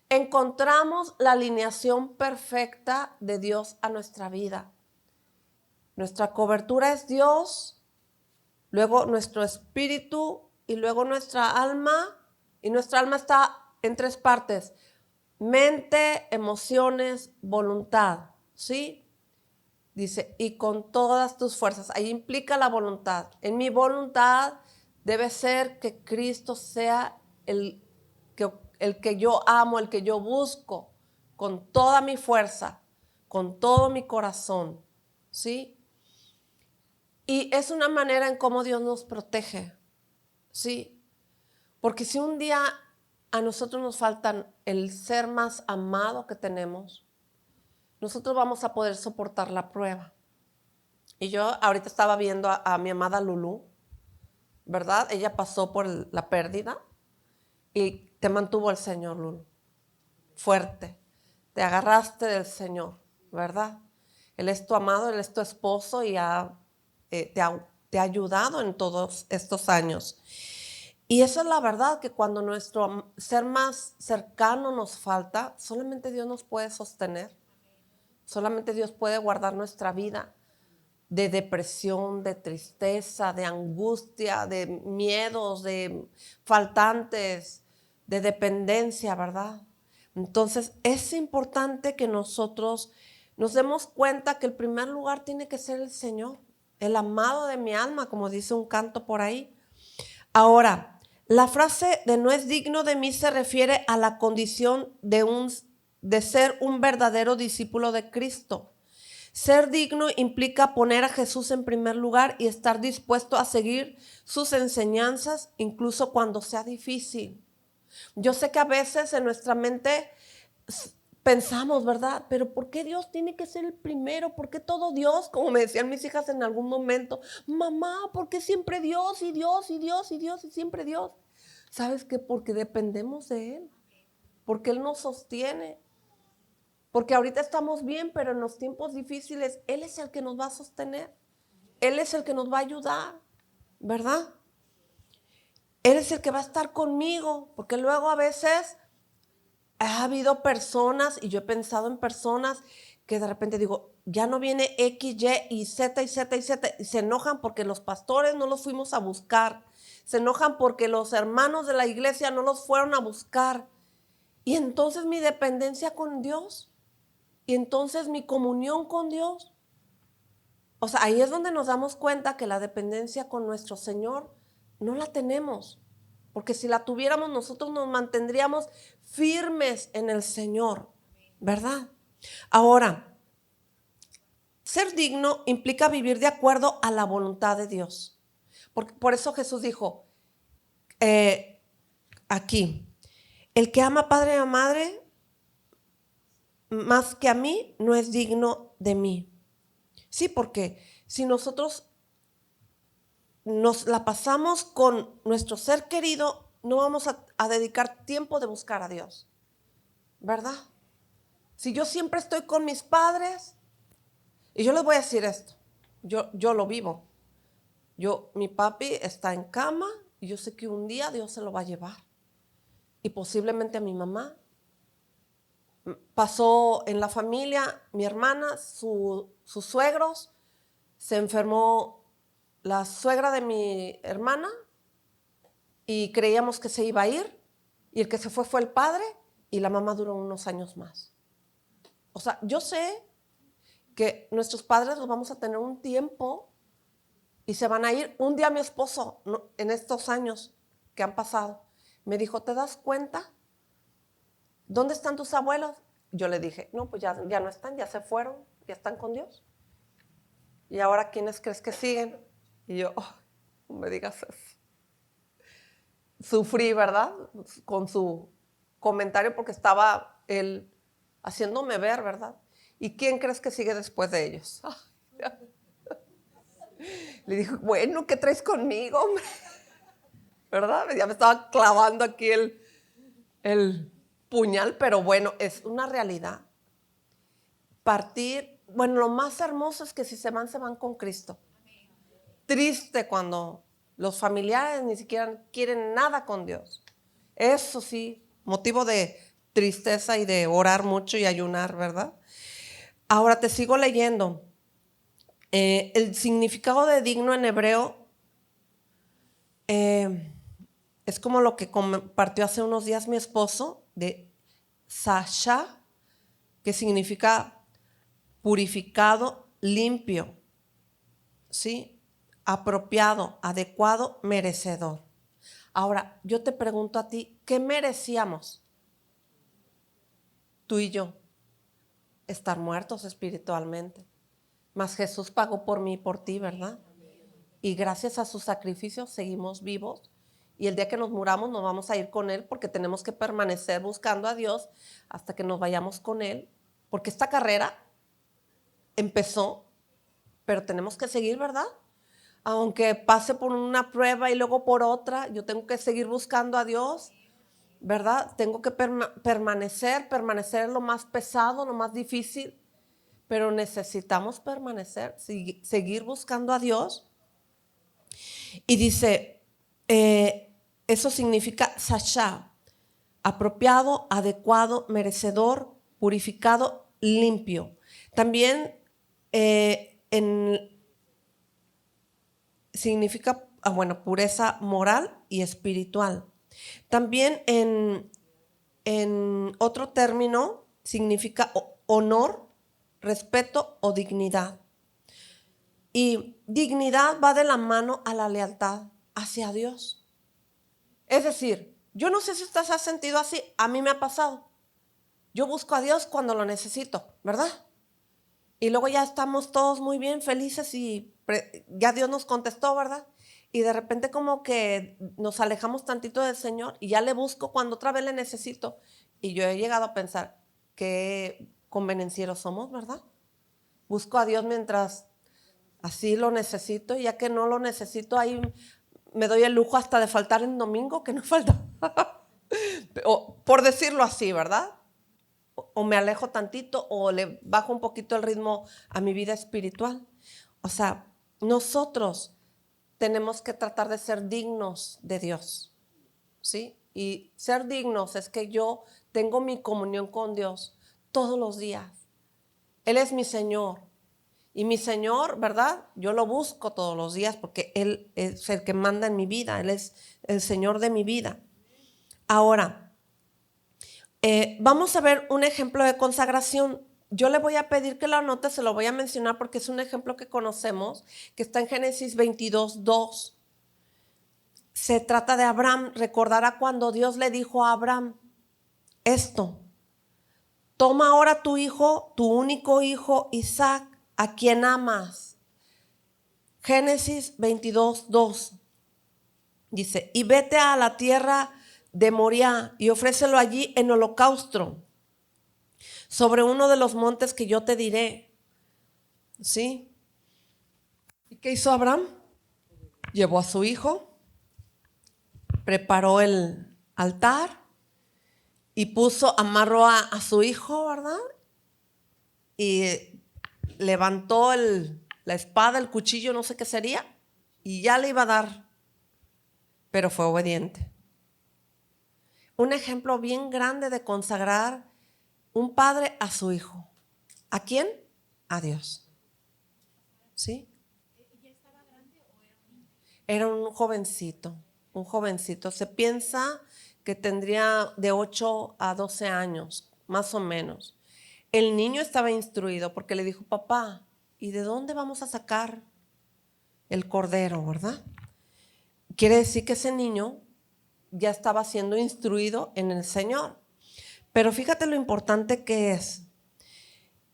encontramos la alineación perfecta de Dios a nuestra vida. Nuestra cobertura es Dios, luego nuestro espíritu y luego nuestra alma. Y nuestra alma está en 3 partes: mente, emociones, voluntad. ¿Sí? Dice, y con todas tus fuerzas. Ahí implica la voluntad. En mi voluntad debe ser que Cristo sea el que yo amo, el que yo busco, con toda mi fuerza, con todo mi corazón. ¿Sí? Y es una manera en cómo Dios nos protege. ¿Sí? Porque si un día a nosotros nos faltan el ser más amado que tenemos, nosotros vamos a poder soportar la prueba. Y yo ahorita estaba viendo a mi amada Lulú, ¿verdad? Ella pasó por la pérdida y te mantuvo el Señor, Lulú. Fuerte. Te agarraste del Señor, ¿verdad? Él es tu amado, Él es tu esposo y te ha ayudado en todos estos años. Y eso es la verdad, que cuando nuestro ser más cercano nos falta, solamente Dios nos puede sostener. Solamente Dios puede guardar nuestra vida de depresión, de tristeza, de angustia, de miedos, de faltantes, de dependencia, ¿verdad? Entonces es importante que nosotros nos demos cuenta que el primer lugar tiene que ser el Señor, el amado de mi alma, como dice un canto por ahí. Ahora, la frase de no es digno de mí se refiere a la condición de ser un verdadero discípulo de Cristo. Ser digno implica poner a Jesús en primer lugar y estar dispuesto a seguir sus enseñanzas, incluso cuando sea difícil. Yo sé que a veces en nuestra mente pensamos, ¿verdad? Pero ¿por qué Dios tiene que ser el primero? ¿Por qué todo Dios? Como me decían mis hijas en algún momento, mamá, ¿por qué siempre Dios y Dios y Dios y Dios y siempre Dios? ¿Sabes qué? Porque dependemos de Él, porque Él nos sostiene. Porque ahorita estamos bien, pero en los tiempos difíciles Él es el que nos va a sostener. Él es el que nos va a ayudar, ¿verdad? Él es el que va a estar conmigo, porque luego a veces ha habido personas, y yo he pensado en personas que de repente digo, ya no viene X, Y y Z y Z y Z, y se enojan porque los pastores no los fuimos a buscar. Se enojan porque los hermanos de la iglesia no los fueron a buscar. Y entonces mi dependencia con Dios, y entonces mi comunión con Dios. O sea, ahí es donde nos damos cuenta que la dependencia con nuestro Señor no la tenemos. Porque si la tuviéramos, nosotros nos mantendríamos firmes en el Señor, ¿verdad? Ahora, ser digno implica vivir de acuerdo a la voluntad de Dios. Por eso Jesús dijo aquí, el que ama a padre y a madre más que a mí no es digno de mí. Sí, porque si nosotros nos la pasamos con nuestro ser querido, no vamos a dedicar tiempo de buscar a Dios, ¿verdad? Si yo siempre estoy con mis padres, y yo les voy a decir esto, yo lo vivo. Mi papi está en cama y yo sé que un día Dios se lo va a llevar. Y posiblemente a mi mamá. Pasó en la familia, mi hermana, sus suegros, se enfermó la suegra de mi hermana y creíamos que se iba a ir, y el que se fue el padre, y la mamá duró unos años más. O sea, yo sé que nuestros padres los vamos a tener un tiempo y se van a ir. Un día mi esposo, en estos años que han pasado, me dijo, ¿te das cuenta? ¿Dónde están tus abuelos? Yo le dije, no, pues ya no están, ya se fueron, ya están con Dios. ¿Y ahora quiénes crees que siguen? Y yo, no me digas eso. Sufrí, ¿verdad? Con su comentario, porque estaba él haciéndome ver, ¿verdad? ¿Y quién crees que sigue después de ellos? Le dije, bueno, ¿qué traes conmigo? ¿Verdad? Ya me estaba clavando aquí el puñal, pero bueno, es una realidad. Partir bueno, lo más hermoso es que si se van con Cristo. Triste cuando los familiares ni siquiera quieren nada con Dios. Eso sí, motivo de tristeza y de orar mucho y ayunar, ¿verdad? Ahora te sigo leyendo. El significado de digno en hebreo es como lo que compartió hace unos días mi esposo, de Sasha, que significa purificado, limpio, ¿sí? Apropiado, adecuado, merecedor. Ahora, yo te pregunto a ti, ¿qué merecíamos tú y yo? Estar muertos espiritualmente. Mas Jesús pagó por mí y por ti, ¿verdad? Y gracias a su sacrificio seguimos vivos. Y el día que nos muramos nos vamos a ir con Él, porque tenemos que permanecer buscando a Dios hasta que nos vayamos con Él. Porque esta carrera empezó, pero tenemos que seguir, ¿verdad? Aunque pase por una prueba y luego por otra, yo tengo que seguir buscando a Dios, ¿verdad? Tengo que permanecer en lo más pesado, lo más difícil, pero necesitamos permanecer, seguir buscando a Dios. Y dice, eso significa sasha, apropiado, adecuado, merecedor, purificado, limpio. También significa, bueno, pureza moral y espiritual. También en otro término significa honor, respeto o dignidad. Y dignidad va de la mano a la lealtad hacia Dios. Es decir, yo no sé si usted se ha sentido así, a mí me ha pasado. Yo busco a Dios cuando lo necesito, ¿verdad? Y luego ya estamos todos muy bien, felices y ya Dios nos contestó, ¿verdad? Y de repente como que nos alejamos tantito del Señor y ya le busco cuando otra vez le necesito. Y yo he llegado a pensar qué convenencieros somos, ¿verdad? Busco a Dios mientras así lo necesito, y ya que no lo necesito, ahí me doy el lujo hasta de faltar en domingo, que no falta. O, por decirlo así, ¿verdad? O me alejo tantito o le bajo un poquito el ritmo a mi vida espiritual. O sea, nosotros tenemos que tratar de ser dignos de Dios, ¿sí? Y ser dignos es que yo tengo mi comunión con Dios todos los días. Él es mi Señor. Y mi Señor, ¿verdad? Yo lo busco todos los días porque Él es el que manda en mi vida. Él es el Señor de mi vida. Ahora, vamos a ver un ejemplo de consagración. Yo le voy a pedir que lo anote, se lo voy a mencionar porque es un ejemplo que conocemos, que está en Génesis 22:2. Se trata de Abraham. Recordará cuando Dios le dijo a Abraham esto: toma ahora tu hijo, tu único hijo Isaac, a quien amas. Génesis 22:2 dice: y vete a la tierra de Moriah y ofrécelo allí en holocausto sobre uno de los montes que yo te diré. ¿Sí? ¿Y qué hizo Abraham? Llevó a su hijo, preparó el altar y amarró a su hijo, ¿verdad? Y levantó la espada, el cuchillo, no sé qué sería, y ya le iba a dar, pero fue obediente. Un ejemplo bien grande de consagrar un padre a su hijo. ¿A quién? A Dios. ¿Sí? Era un jovencito, un jovencito. Se piensa que tendría de 8 a 12 años, más o menos. El niño estaba instruido porque le dijo: papá, ¿y de dónde vamos a sacar el cordero, verdad? Quiere decir que ese niño ya estaba siendo instruido en el Señor. Pero fíjate lo importante que es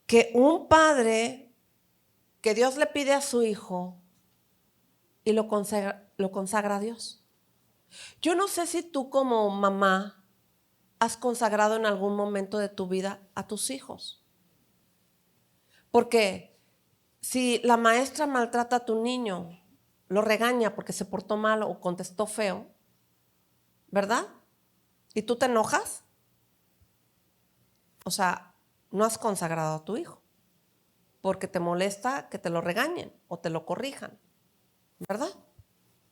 que un padre, que Dios le pide a su hijo y lo consagra a Dios. Yo no sé si tú como mamá has consagrado en algún momento de tu vida a tus hijos. Porque si la maestra maltrata a tu niño, lo regaña porque se portó mal o contestó feo, ¿verdad? ¿Y tú te enojas? O sea, no has consagrado a tu hijo. porque te molesta que te lo regañen o te lo corrijan, ¿verdad?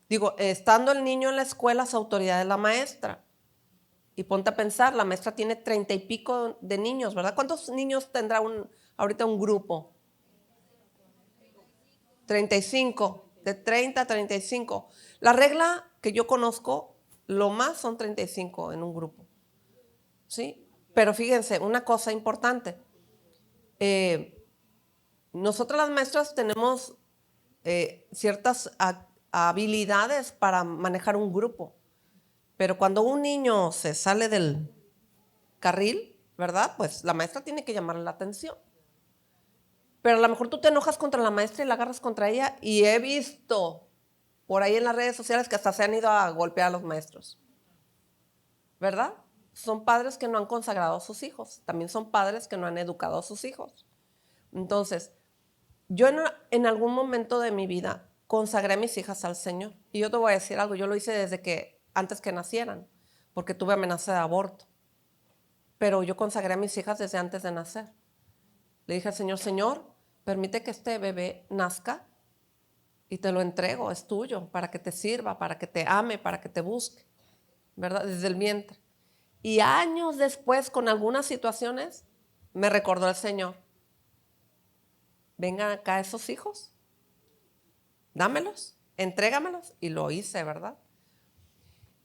Digo, estando el niño en la escuela, su autoridad es la maestra. Y ponte a pensar, la maestra tiene 30 y pico de niños, ¿verdad? ¿Cuántos niños tendrá ahorita un grupo? 35, de 30 a 35. La regla que yo conozco, lo más son 35 en un grupo, ¿sí? Pero fíjense, una cosa importante. Nosotras las maestras tenemos ciertas habilidades para manejar un grupo, pero cuando un niño se sale del carril, ¿verdad? Pues la maestra tiene que llamarle la atención. Pero a lo mejor tú te enojas contra la maestra y la agarras contra ella, y he visto por ahí en las redes sociales que hasta se han ido a golpear a los maestros, ¿verdad? Son padres que no han consagrado a sus hijos, también son padres que no han educado a sus hijos. Entonces, yo en algún momento de mi vida consagré a mis hijas al Señor. Y yo te voy a decir algo, yo lo hice desde que, antes que nacieran, porque tuve amenaza de aborto. Pero yo consagré a mis hijas desde antes de nacer. Le dije al Señor, Señor, permite que este bebé nazca y te lo entrego, es tuyo, para que te sirva, para que te ame, para que te busque, ¿verdad? Desde el vientre. Y años después, con algunas situaciones, me recordó el Señor, vengan acá esos hijos, dámelos, entrégamelos. Y lo hice, ¿verdad?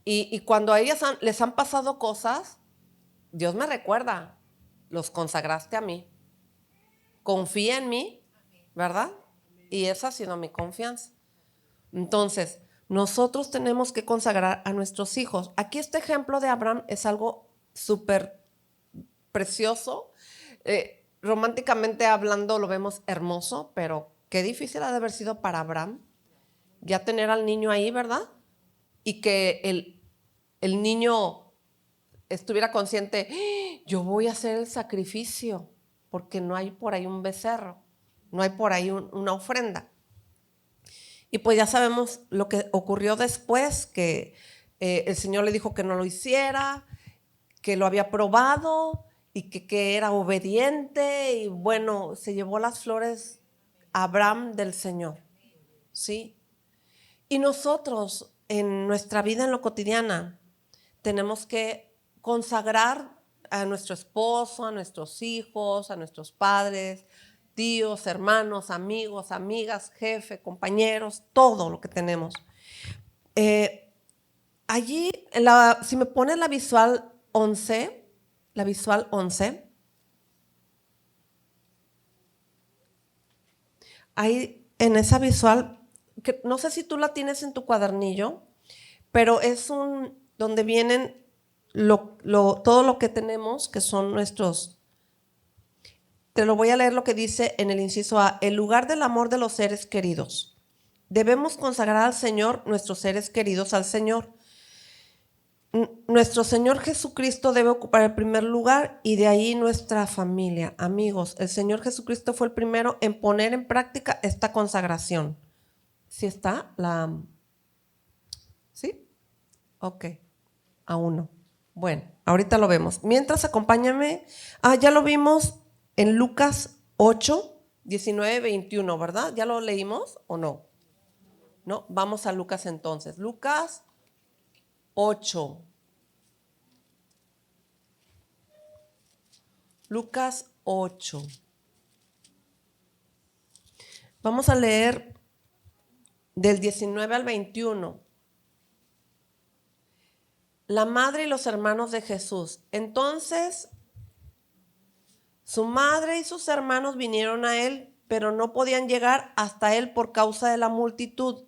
Y cuando a ellas les han pasado cosas, Dios me recuerda, los consagraste a mí, confía en mí, ¿verdad? Y esa ha sido mi confianza. Entonces, nosotros tenemos que consagrar a nuestros hijos. Aquí este ejemplo de Abraham es algo súper precioso. Románticamente hablando lo vemos hermoso, pero qué difícil ha de haber sido para Abraham ya tener al niño ahí, ¿verdad? Y que el niño estuviera consciente, yo voy a hacer el sacrificio, porque no hay por ahí un becerro, no hay por ahí una ofrenda. Y pues ya sabemos lo que ocurrió después, que el Señor le dijo que no lo hiciera, que lo había probado y que era obediente, y bueno, se llevó las flores a Abraham del Señor, ¿sí? Y nosotros en nuestra vida en lo cotidiana tenemos que consagrar a nuestro esposo, a nuestros hijos, a nuestros padres, tíos, hermanos, amigos, amigas, jefe, compañeros, todo lo que tenemos. Allí, si me pones la visual 11, ahí en esa visual, que no sé si tú la tienes en tu cuadernillo, pero es donde vienen todo lo que tenemos, que son nuestros. Te lo voy a leer lo que dice en el inciso A, el lugar del amor de los seres queridos. Debemos consagrar al Señor, nuestros seres queridos al Señor. Nuestro Señor Jesucristo debe ocupar el primer lugar, y de ahí nuestra familia, amigos. El Señor Jesucristo fue el primero en poner en práctica esta consagración. ¿Sí está? ¿Sí? Ok, aún no. Bueno, ahorita lo vemos. Mientras, acompáñame. Ya lo vimos en Lucas 8, 19, 21, ¿verdad? ¿Ya lo leímos o no? No, vamos a Lucas entonces. Lucas 8. Lucas 8. Vamos a leer del 19 al 21. La madre y los hermanos de Jesús. Entonces, su madre y sus hermanos vinieron a él, pero no podían llegar hasta él por causa de la multitud.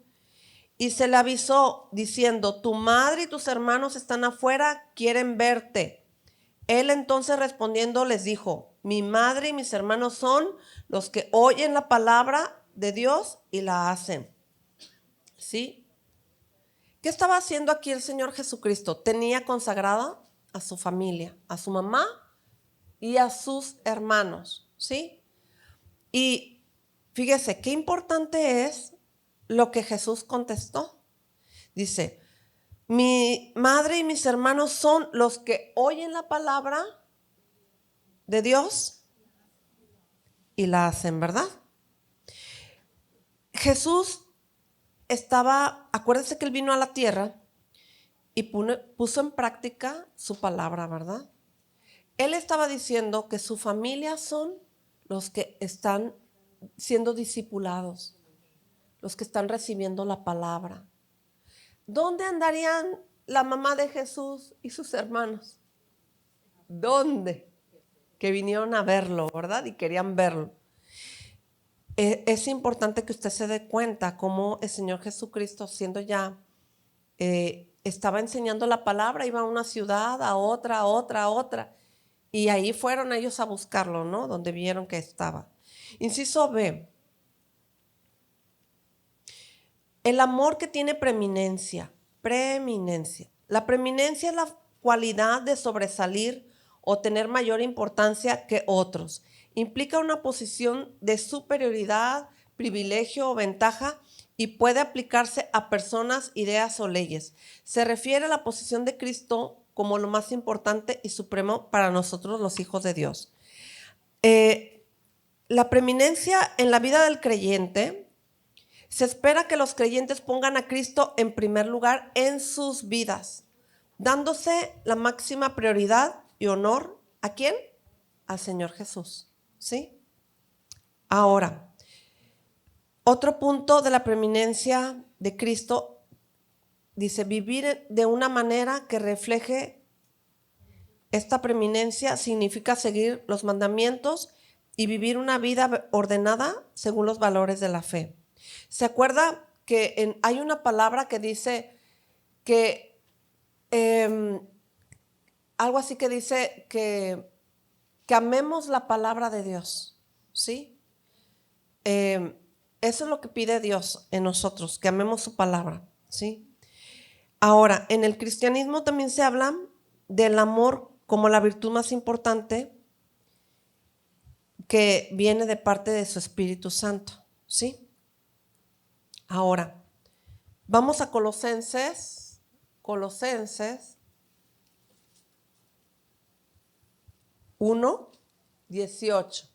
Y se le avisó diciendo, tu madre y tus hermanos están afuera, quieren verte. Él entonces respondiendo les dijo, mi madre y mis hermanos son los que oyen la palabra de Dios y la hacen. ¿Sí? ¿Qué estaba haciendo aquí el Señor Jesucristo? Tenía consagrada a su familia, a su mamá y a sus hermanos, ¿sí? Y fíjese, qué importante es lo que Jesús contestó. Dice, mi madre y mis hermanos son los que oyen la palabra de Dios y la hacen, ¿verdad? Jesús acuérdense que Él vino a la tierra y puso en práctica su palabra, ¿verdad? Él estaba diciendo que su familia son los que están siendo discipulados, los que están recibiendo la palabra. ¿Dónde andarían la mamá de Jesús y sus hermanos? ¿Dónde? Que vinieron a verlo, ¿verdad? Y querían verlo. Es importante que usted se dé cuenta cómo el Señor Jesucristo, siendo ya, estaba enseñando la palabra, iba a una ciudad, a otra, y ahí fueron ellos a buscarlo, ¿no? Donde vieron que estaba. Inciso B. El amor que tiene preeminencia. La preeminencia es la cualidad de sobresalir o tener mayor importancia que otros. Implica una posición de superioridad, privilegio o ventaja y puede aplicarse a personas, ideas o leyes. Se refiere a la posición de Cristo como lo más importante y supremo para nosotros los hijos de Dios. La preeminencia en la vida del creyente, se espera que los creyentes pongan a Cristo en primer lugar en sus vidas, dándose la máxima prioridad y honor. ¿A quién? Al Señor Jesús. ¿Sí? Ahora, otro punto de la preeminencia de Cristo dice: vivir de una manera que refleje esta preeminencia significa seguir los mandamientos y vivir una vida ordenada según los valores de la fe. ¿Se acuerda que hay una palabra que dice que algo así que dice que amemos la palabra de Dios? ¿Sí? Eso es lo que pide Dios en nosotros, que amemos su palabra. ¿Sí? Ahora, en el cristianismo también se habla del amor como la virtud más importante que viene de parte de su Espíritu Santo. ¿Sí? Ahora, vamos a Colosenses 1:18.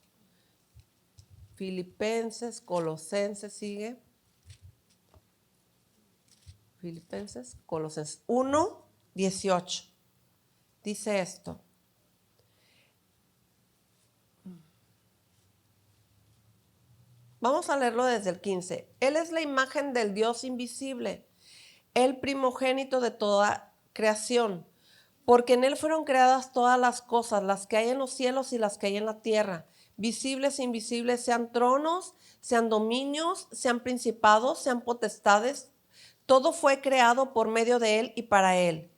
Filipenses, Colosenses sigue. Filipenses, Colosenses 1:18. Dice esto: vamos a leerlo desde el 15. Él es la imagen del Dios invisible, el primogénito de toda creación, porque en Él fueron creadas todas las cosas, las que hay en los cielos y las que hay en la tierra, visibles e invisibles, sean tronos, sean dominios, sean principados, sean potestades. Todo fue creado por medio de Él y para Él.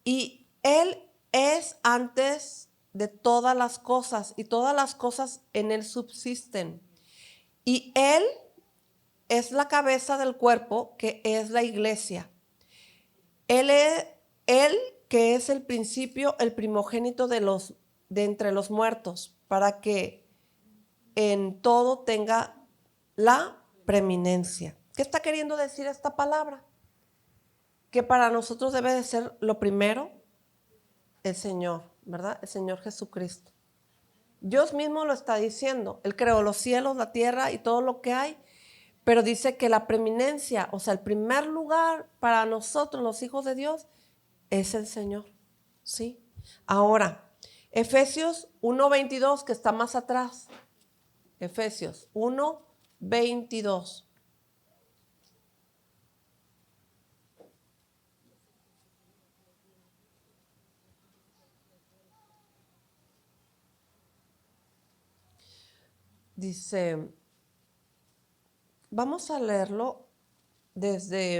Y Él es antes de todas las cosas, y todas las cosas en Él subsisten. Y Él es la cabeza del cuerpo, que es la iglesia. Él que es el principio, el primogénito de entre los muertos, para que en todo tenga la preeminencia. ¿Qué está queriendo decir esta palabra? Que para nosotros debe de ser lo primero el Señor, ¿verdad? El Señor Jesucristo. Dios mismo lo está diciendo. Él creó los cielos, la tierra y todo lo que hay, pero dice que la preeminencia, o sea, el primer lugar para nosotros, los hijos de Dios, es el Señor. ¿Sí? Ahora, Efesios 1:22, que está más atrás. Efesios 1:22. Dice, vamos a leerlo desde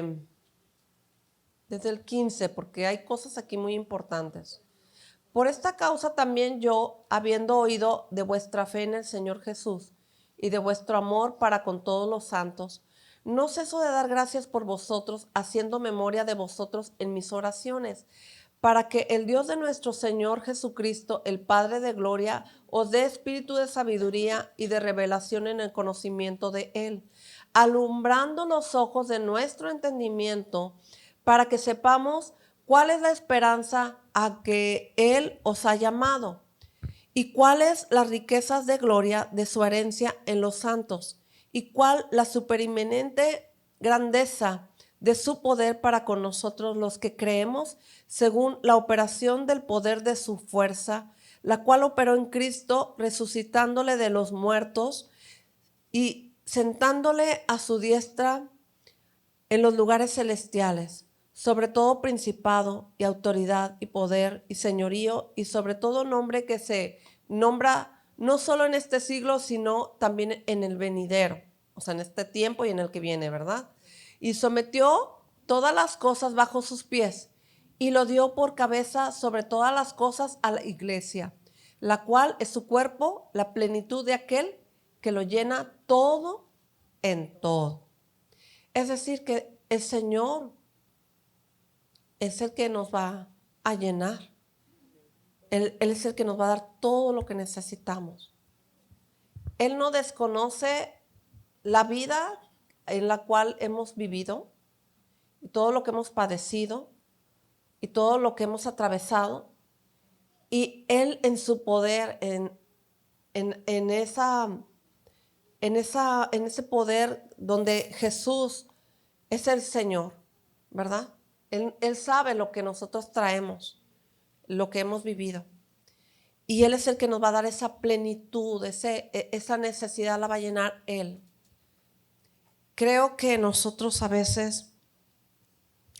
el 15, porque hay cosas aquí muy importantes. Por esta causa también yo, habiendo oído de vuestra fe en el Señor Jesús y de vuestro amor para con todos los santos, no ceso de dar gracias por vosotros, haciendo memoria de vosotros en mis oraciones, para que el Dios de nuestro Señor Jesucristo, el Padre de gloria, os dé espíritu de sabiduría y de revelación en el conocimiento de Él, alumbrando los ojos de nuestro entendimiento, para que sepamos cuál es la esperanza a que Él os ha llamado, ¿Y cuáles las riquezas de gloria de su herencia en los santos? ¿Y cuál la superinminente grandeza de su poder para con nosotros los que creemos, según la operación del poder de su fuerza, la cual operó en Cristo, resucitándole de los muertos y sentándole a su diestra en los lugares celestiales, sobre todo principado y autoridad y poder y señorío y sobre todo nombre que se nombra no solo en este siglo, sino también en el venidero, o sea, en este tiempo y en el que viene, ¿verdad? Y sometió todas las cosas bajo sus pies y lo dio por cabeza sobre todas las cosas a la iglesia, la cual es su cuerpo, la plenitud de aquel que lo llena todo en todo. Es decir, que el Señor es el que nos va a llenar. Él es el que nos va a dar todo lo que necesitamos. Él no desconoce la vida en la cual hemos vivido, y todo lo que hemos padecido, y todo lo que hemos atravesado. Y Él en su poder, en ese poder donde Jesús es el Señor, ¿verdad? Él sabe lo que nosotros traemos, lo que hemos vivido. Y Él es el que nos va a dar esa plenitud, esa necesidad la va a llenar Él. Creo que nosotros a veces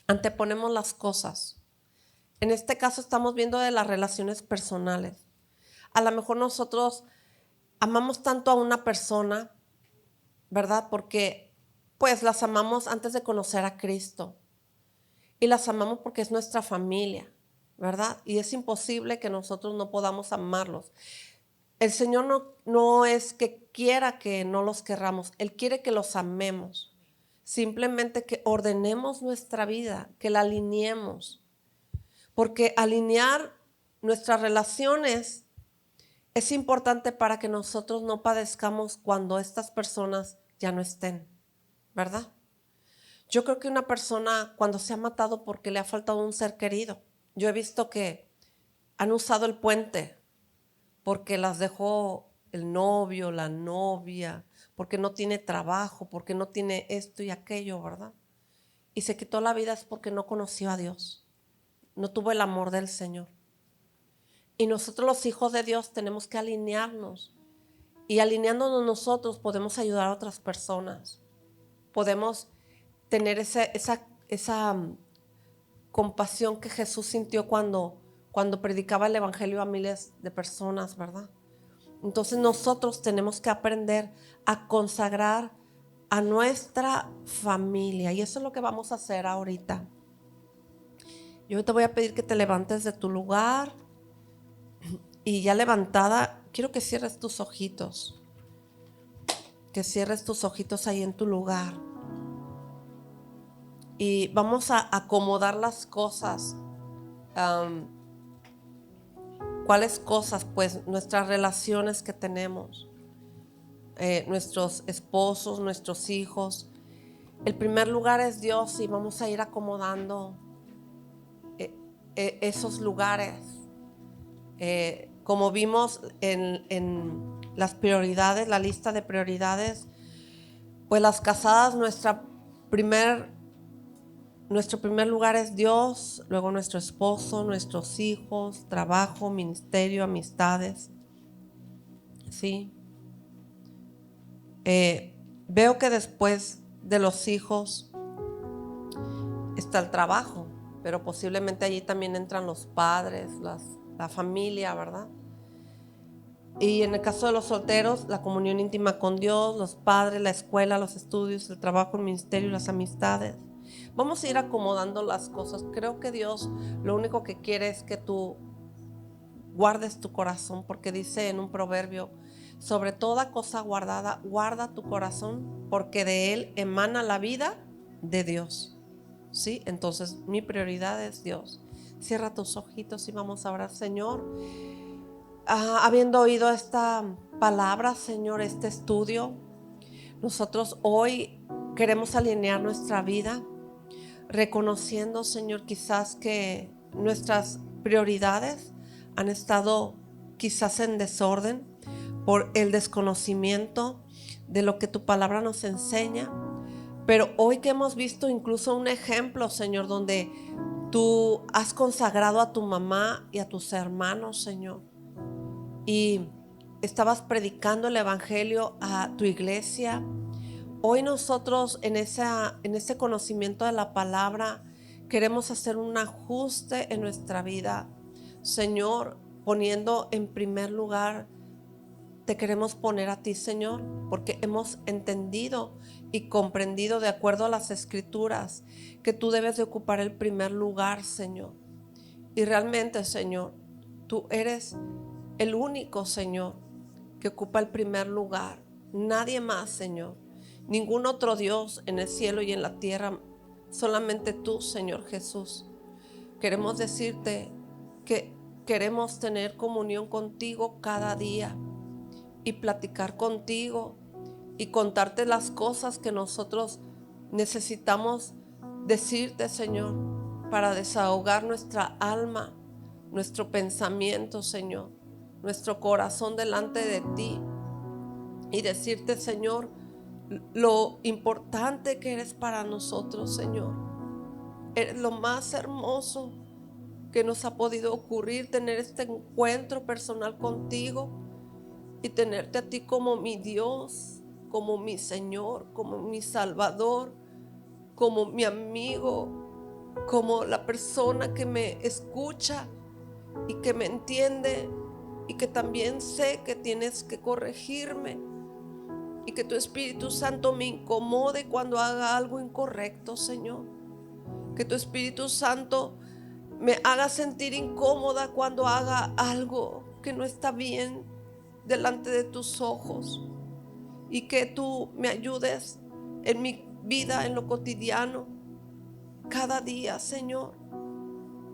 anteponemos las cosas. En este caso estamos viendo de las relaciones personales. A lo mejor nosotros amamos tanto a una persona, ¿verdad? Porque pues las amamos antes de conocer a Cristo. Y las amamos porque es nuestra familia, ¿verdad? Y es imposible que nosotros no podamos amarlos. El Señor no es que quiera que no los querramos, Él quiere que los amemos. Simplemente que ordenemos nuestra vida, que la alineemos. Porque alinear nuestras relaciones es importante para que nosotros no padezcamos cuando estas personas ya no estén, ¿verdad? Yo creo que una persona cuando se ha matado porque le ha faltado un ser querido, yo he visto que han usado el puente porque las dejó el novio, la novia, porque no tiene trabajo, porque no tiene esto y aquello, ¿verdad? Y se quitó la vida es porque no conoció a Dios, no tuvo el amor del Señor. Y nosotros los hijos de Dios tenemos que alinearnos. Y alineándonos nosotros podemos ayudar a otras personas. Podemos tener esa compasión que Jesús sintió cuando predicaba el evangelio a miles de personas, ¿verdad? Entonces nosotros tenemos que aprender a consagrar a nuestra familia. Y eso es lo que vamos a hacer ahorita. Yo te voy a pedir que te levantes de tu lugar. Y ya levantada, quiero que cierres tus ojitos. Que cierres tus ojitos ahí en tu lugar. Y vamos a acomodar las cosas. ¿Cuáles cosas? Pues nuestras relaciones que tenemos. Nuestros esposos, nuestros hijos. El primer lugar es Dios y vamos a ir acomodando esos lugares. Como vimos en las prioridades, la lista de prioridades, pues las casadas, nuestro primer lugar es Dios, luego nuestro esposo, nuestros hijos, trabajo, ministerio, amistades. ¿Sí? Veo que después de los hijos está el trabajo, pero posiblemente allí también entran los padres, la familia, ¿verdad? Y en el caso de los solteros, la comunión íntima con Dios, los padres, la escuela, los estudios, el trabajo, el ministerio y las amistades. Vamos a ir acomodando las cosas. Creo que Dios lo único que quiere es que tú guardes tu corazón, porque dice en un proverbio, sobre toda cosa guardada, guarda tu corazón, porque de él emana la vida de Dios. ¿Sí? Entonces mi prioridad es Dios. Cierra tus ojitos y vamos a orar. Señor, habiendo oído esta palabra, Señor, este estudio, nosotros hoy queremos alinear nuestra vida, reconociendo, Señor, quizás que nuestras prioridades han estado quizás en desorden, por el desconocimiento de lo que tu palabra nos enseña. Pero hoy que hemos visto incluso un ejemplo, Señor, donde tú has consagrado a tu mamá y a tus hermanos, Señor, y estabas predicando el evangelio a tu iglesia. Hoy nosotros en ese conocimiento de la palabra queremos hacer un ajuste en nuestra vida, Señor, poniendo en primer lugar, te queremos poner a ti, Señor, porque hemos entendido y comprendido de acuerdo a las Escrituras que tú debes de ocupar el primer lugar, Señor. Y realmente, Señor, tú eres el único, Señor, que ocupa el primer lugar. Nadie más, Señor. Ningún otro Dios en el cielo y en la tierra. Solamente tú, Señor Jesús. Queremos decirte que queremos tener comunión contigo cada día y platicar contigo y contarte las cosas que nosotros necesitamos decirte, Señor, para desahogar nuestra alma, nuestro pensamiento, Señor, nuestro corazón delante de ti y decirte, Señor, lo importante que eres para nosotros, Señor. Eres lo más hermoso que nos ha podido ocurrir, tener este encuentro personal contigo y tenerte a ti como mi Dios, como mi Señor, como mi Salvador, como mi amigo, como la persona que me escucha y que me entiende y que también sé que tienes que corregirme y que tu Espíritu Santo me incomode cuando haga algo incorrecto, Señor. Que tu Espíritu Santo me haga sentir incómoda cuando haga algo que no está bien delante de tus ojos, y que tú me ayudes en mi vida, en lo cotidiano, cada día, Señor,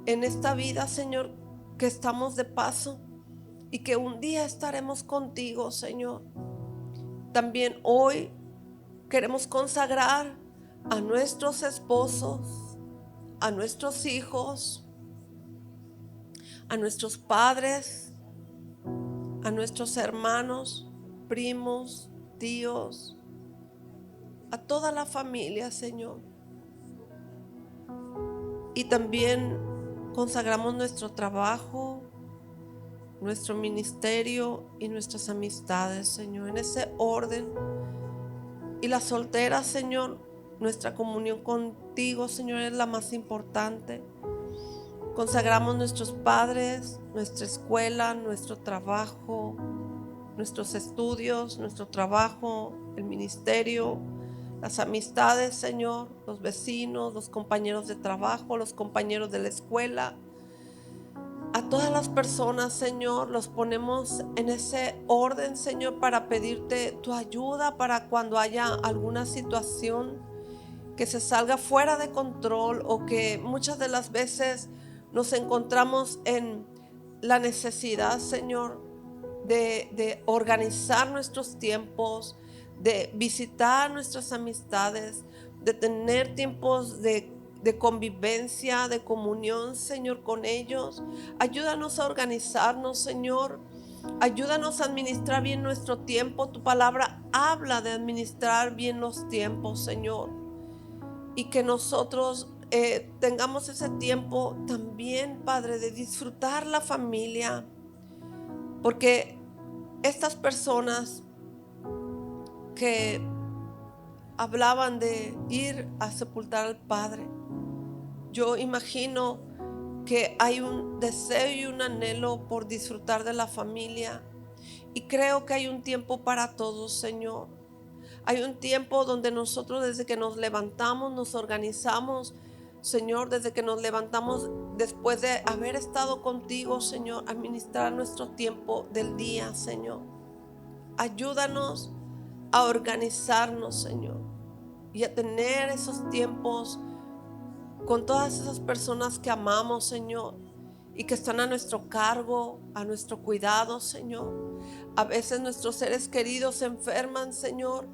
en esta vida, Señor, que estamos de paso y que un día estaremos contigo, Señor. También hoy queremos consagrar a nuestros esposos, a nuestros hijos, a nuestros padres, a nuestros hermanos, primos, tíos, a toda la familia, Señor. Y también consagramos nuestro trabajo, nuestro ministerio y nuestras amistades, Señor, en ese orden. Y las solteras, Señor, nuestra comunión contigo, Señor, es la más importante. Consagramos nuestros padres, nuestra escuela, nuestro trabajo, nuestros estudios, nuestro trabajo, el ministerio, las amistades, Señor, los vecinos, los compañeros de trabajo, los compañeros de la escuela. A todas las personas, Señor, los ponemos en ese orden, Señor, para pedirte tu ayuda para cuando haya alguna situación que se salga fuera de control o que muchas de las veces nos encontramos en la necesidad, Señor, de organizar nuestros tiempos, de visitar nuestras amistades, de tener tiempos de convivencia, de comunión, Señor, con ellos. Ayúdanos a organizarnos, Señor. Ayúdanos a administrar bien nuestro tiempo. Tu palabra habla de administrar bien los tiempos, Señor. Y que nosotros tengamos ese tiempo también, Padre, de disfrutar la familia. Porque estas personas que hablaban de ir a sepultar al Padre, yo imagino que hay un deseo y un anhelo por disfrutar de la familia. Y creo que hay un tiempo para todos, Señor. Hay un tiempo donde nosotros desde que nos levantamos, nos organizamos, Señor, desde que nos levantamos después de haber estado contigo, Señor, administrar nuestro tiempo del día, Señor. Ayúdanos a organizarnos, Señor, y a tener esos tiempos con todas esas personas que amamos, Señor, y que están a nuestro cargo, a nuestro cuidado, Señor. A veces nuestros seres queridos se enferman, Señor,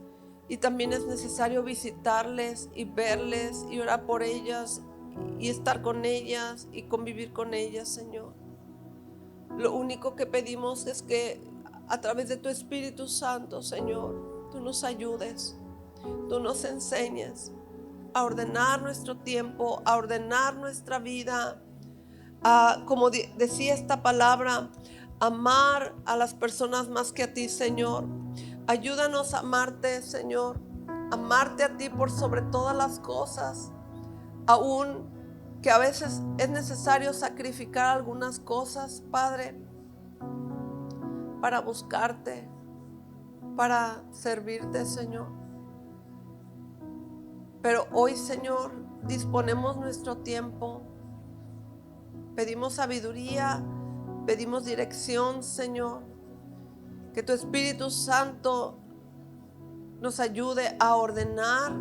y también es necesario visitarles y verles y orar por ellas y estar con ellas y convivir con ellas, Señor. Lo único que pedimos es que a través de tu Espíritu Santo, Señor, tú nos ayudes, tú nos enseñes a ordenar nuestro tiempo, a ordenar nuestra vida, a, como decía esta palabra, amar a las personas más que a ti, Señor. Ayúdanos a amarte, Señor, amarte a ti por sobre todas las cosas, aún que a veces es necesario sacrificar algunas cosas, Padre, para buscarte, para servirte, Señor. Pero hoy, Señor, disponemos nuestro tiempo. Pedimos sabiduría, pedimos dirección, Señor. Que tu Espíritu Santo nos ayude a ordenar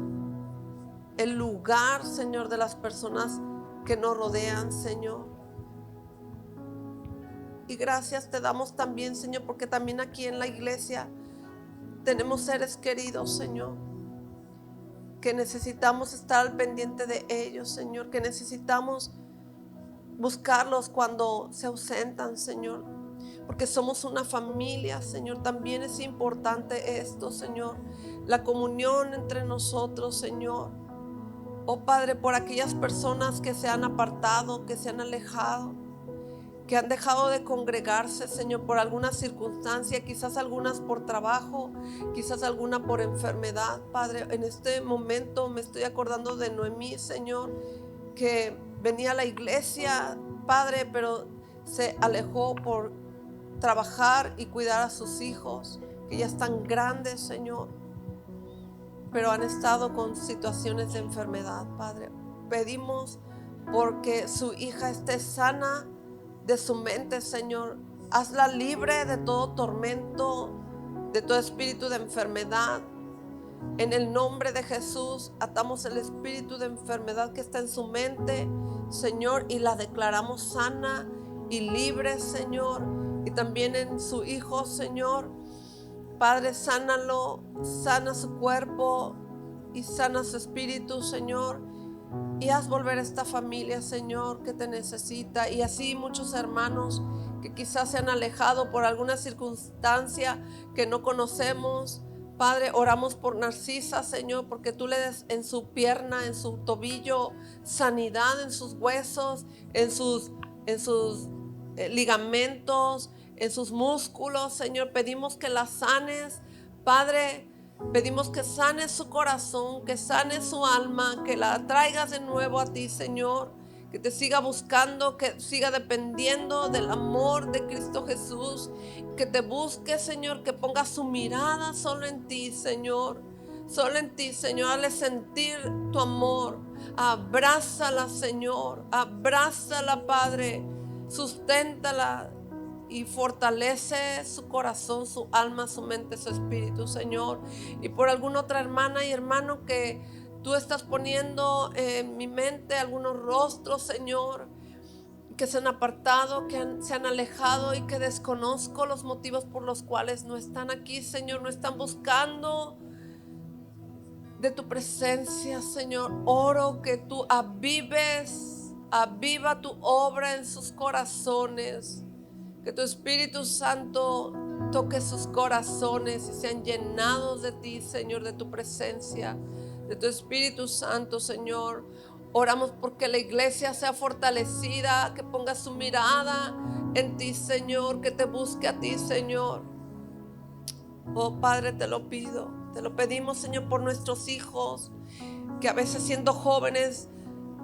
el lugar, Señor, de las personas que nos rodean, Señor. Y gracias te damos también, Señor, porque también aquí en la iglesia tenemos seres queridos, Señor, que necesitamos estar al pendiente de ellos, Señor, que necesitamos buscarlos cuando se ausentan, Señor, porque somos una familia, Señor. También es importante esto, Señor, la comunión entre nosotros, Señor. Oh Padre, por aquellas personas que se han apartado, que se han alejado, que han dejado de congregarse, Señor, por alguna circunstancia, quizás algunas por trabajo, quizás alguna por enfermedad. Padre, en este momento me estoy acordando de Noemí, Señor, que venía a la iglesia, Padre, pero se alejó por trabajar y cuidar a sus hijos, que ya están grandes, Señor, pero han estado con situaciones de enfermedad, Padre. Pedimos porque su hija esté sana de su mente, Señor. Hazla libre de todo tormento, de todo espíritu de enfermedad. En el nombre de Jesús atamos el espíritu de enfermedad que está en su mente, Señor, y la declaramos sana y libre, Señor. Y también en su hijo, Señor. Padre, sánalo, sana su cuerpo y sana su espíritu, Señor. Y haz volver a esta familia, Señor, que te necesita. Y así muchos hermanos que quizás se han alejado por alguna circunstancia que no conocemos. Padre, oramos por Narcisa, Señor, porque tú le des en su pierna, en su tobillo, sanidad, en sus huesos, en sus ligamentos, en sus músculos, Señor. Pedimos que la sanes, Padre. Pedimos que sanes su corazón, que sanes su alma, que la traigas de nuevo a ti, Señor. Que te siga buscando, que siga dependiendo del amor de Cristo Jesús. Que te busque, Señor, que ponga su mirada solo en ti, Señor. Solo en ti, Señor. Hazle sentir tu amor. Abrázala, Señor. Abrázala, Padre. Susténtala y fortalece su corazón, su alma, su mente, su espíritu, Señor. Y por alguna otra hermana y hermano que tú estás poniendo en mi mente, algunos rostros, Señor, que se han apartado, que se han alejado y que desconozco los motivos por los cuales no están aquí, Señor, no están buscando de tu presencia, Señor. Oro que tú aviva tu obra en sus corazones. Que tu Espíritu Santo toque sus corazones y sean llenados de ti, Señor, de tu presencia, de tu Espíritu Santo, Señor. Oramos porque la iglesia sea fortalecida, que ponga su mirada en ti, Señor, que te busque a ti, Señor. Oh Padre, te lo pido, te lo pedimos, Señor, por nuestros hijos, que a veces siendo jóvenes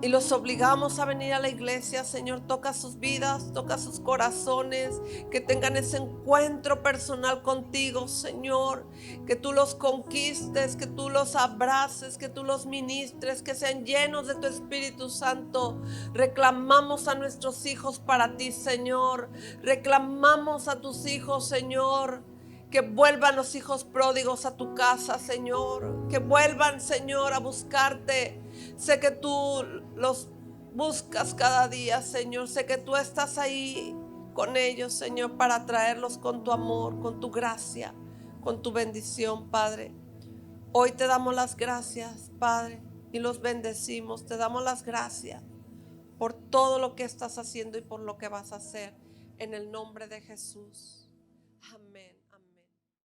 y los obligamos a venir a la iglesia, Señor. Toca sus vidas, toca sus corazones, que tengan ese encuentro personal contigo, Señor. Que tú los conquistes, que tú los abraces, que tú los ministres, que sean llenos de tu Espíritu Santo. Reclamamos a nuestros hijos para ti, Señor. Reclamamos a tus hijos, Señor. Que vuelvan los hijos pródigos a tu casa, Señor. Que vuelvan, Señor, a buscarte. Sé que tú los buscas cada día, Señor. Sé que tú estás ahí con ellos, Señor, para traerlos con tu amor, con tu gracia, con tu bendición, Padre. Hoy te damos las gracias, Padre, y los bendecimos. Te damos las gracias por todo lo que estás haciendo y por lo que vas a hacer. en el nombre de Jesús.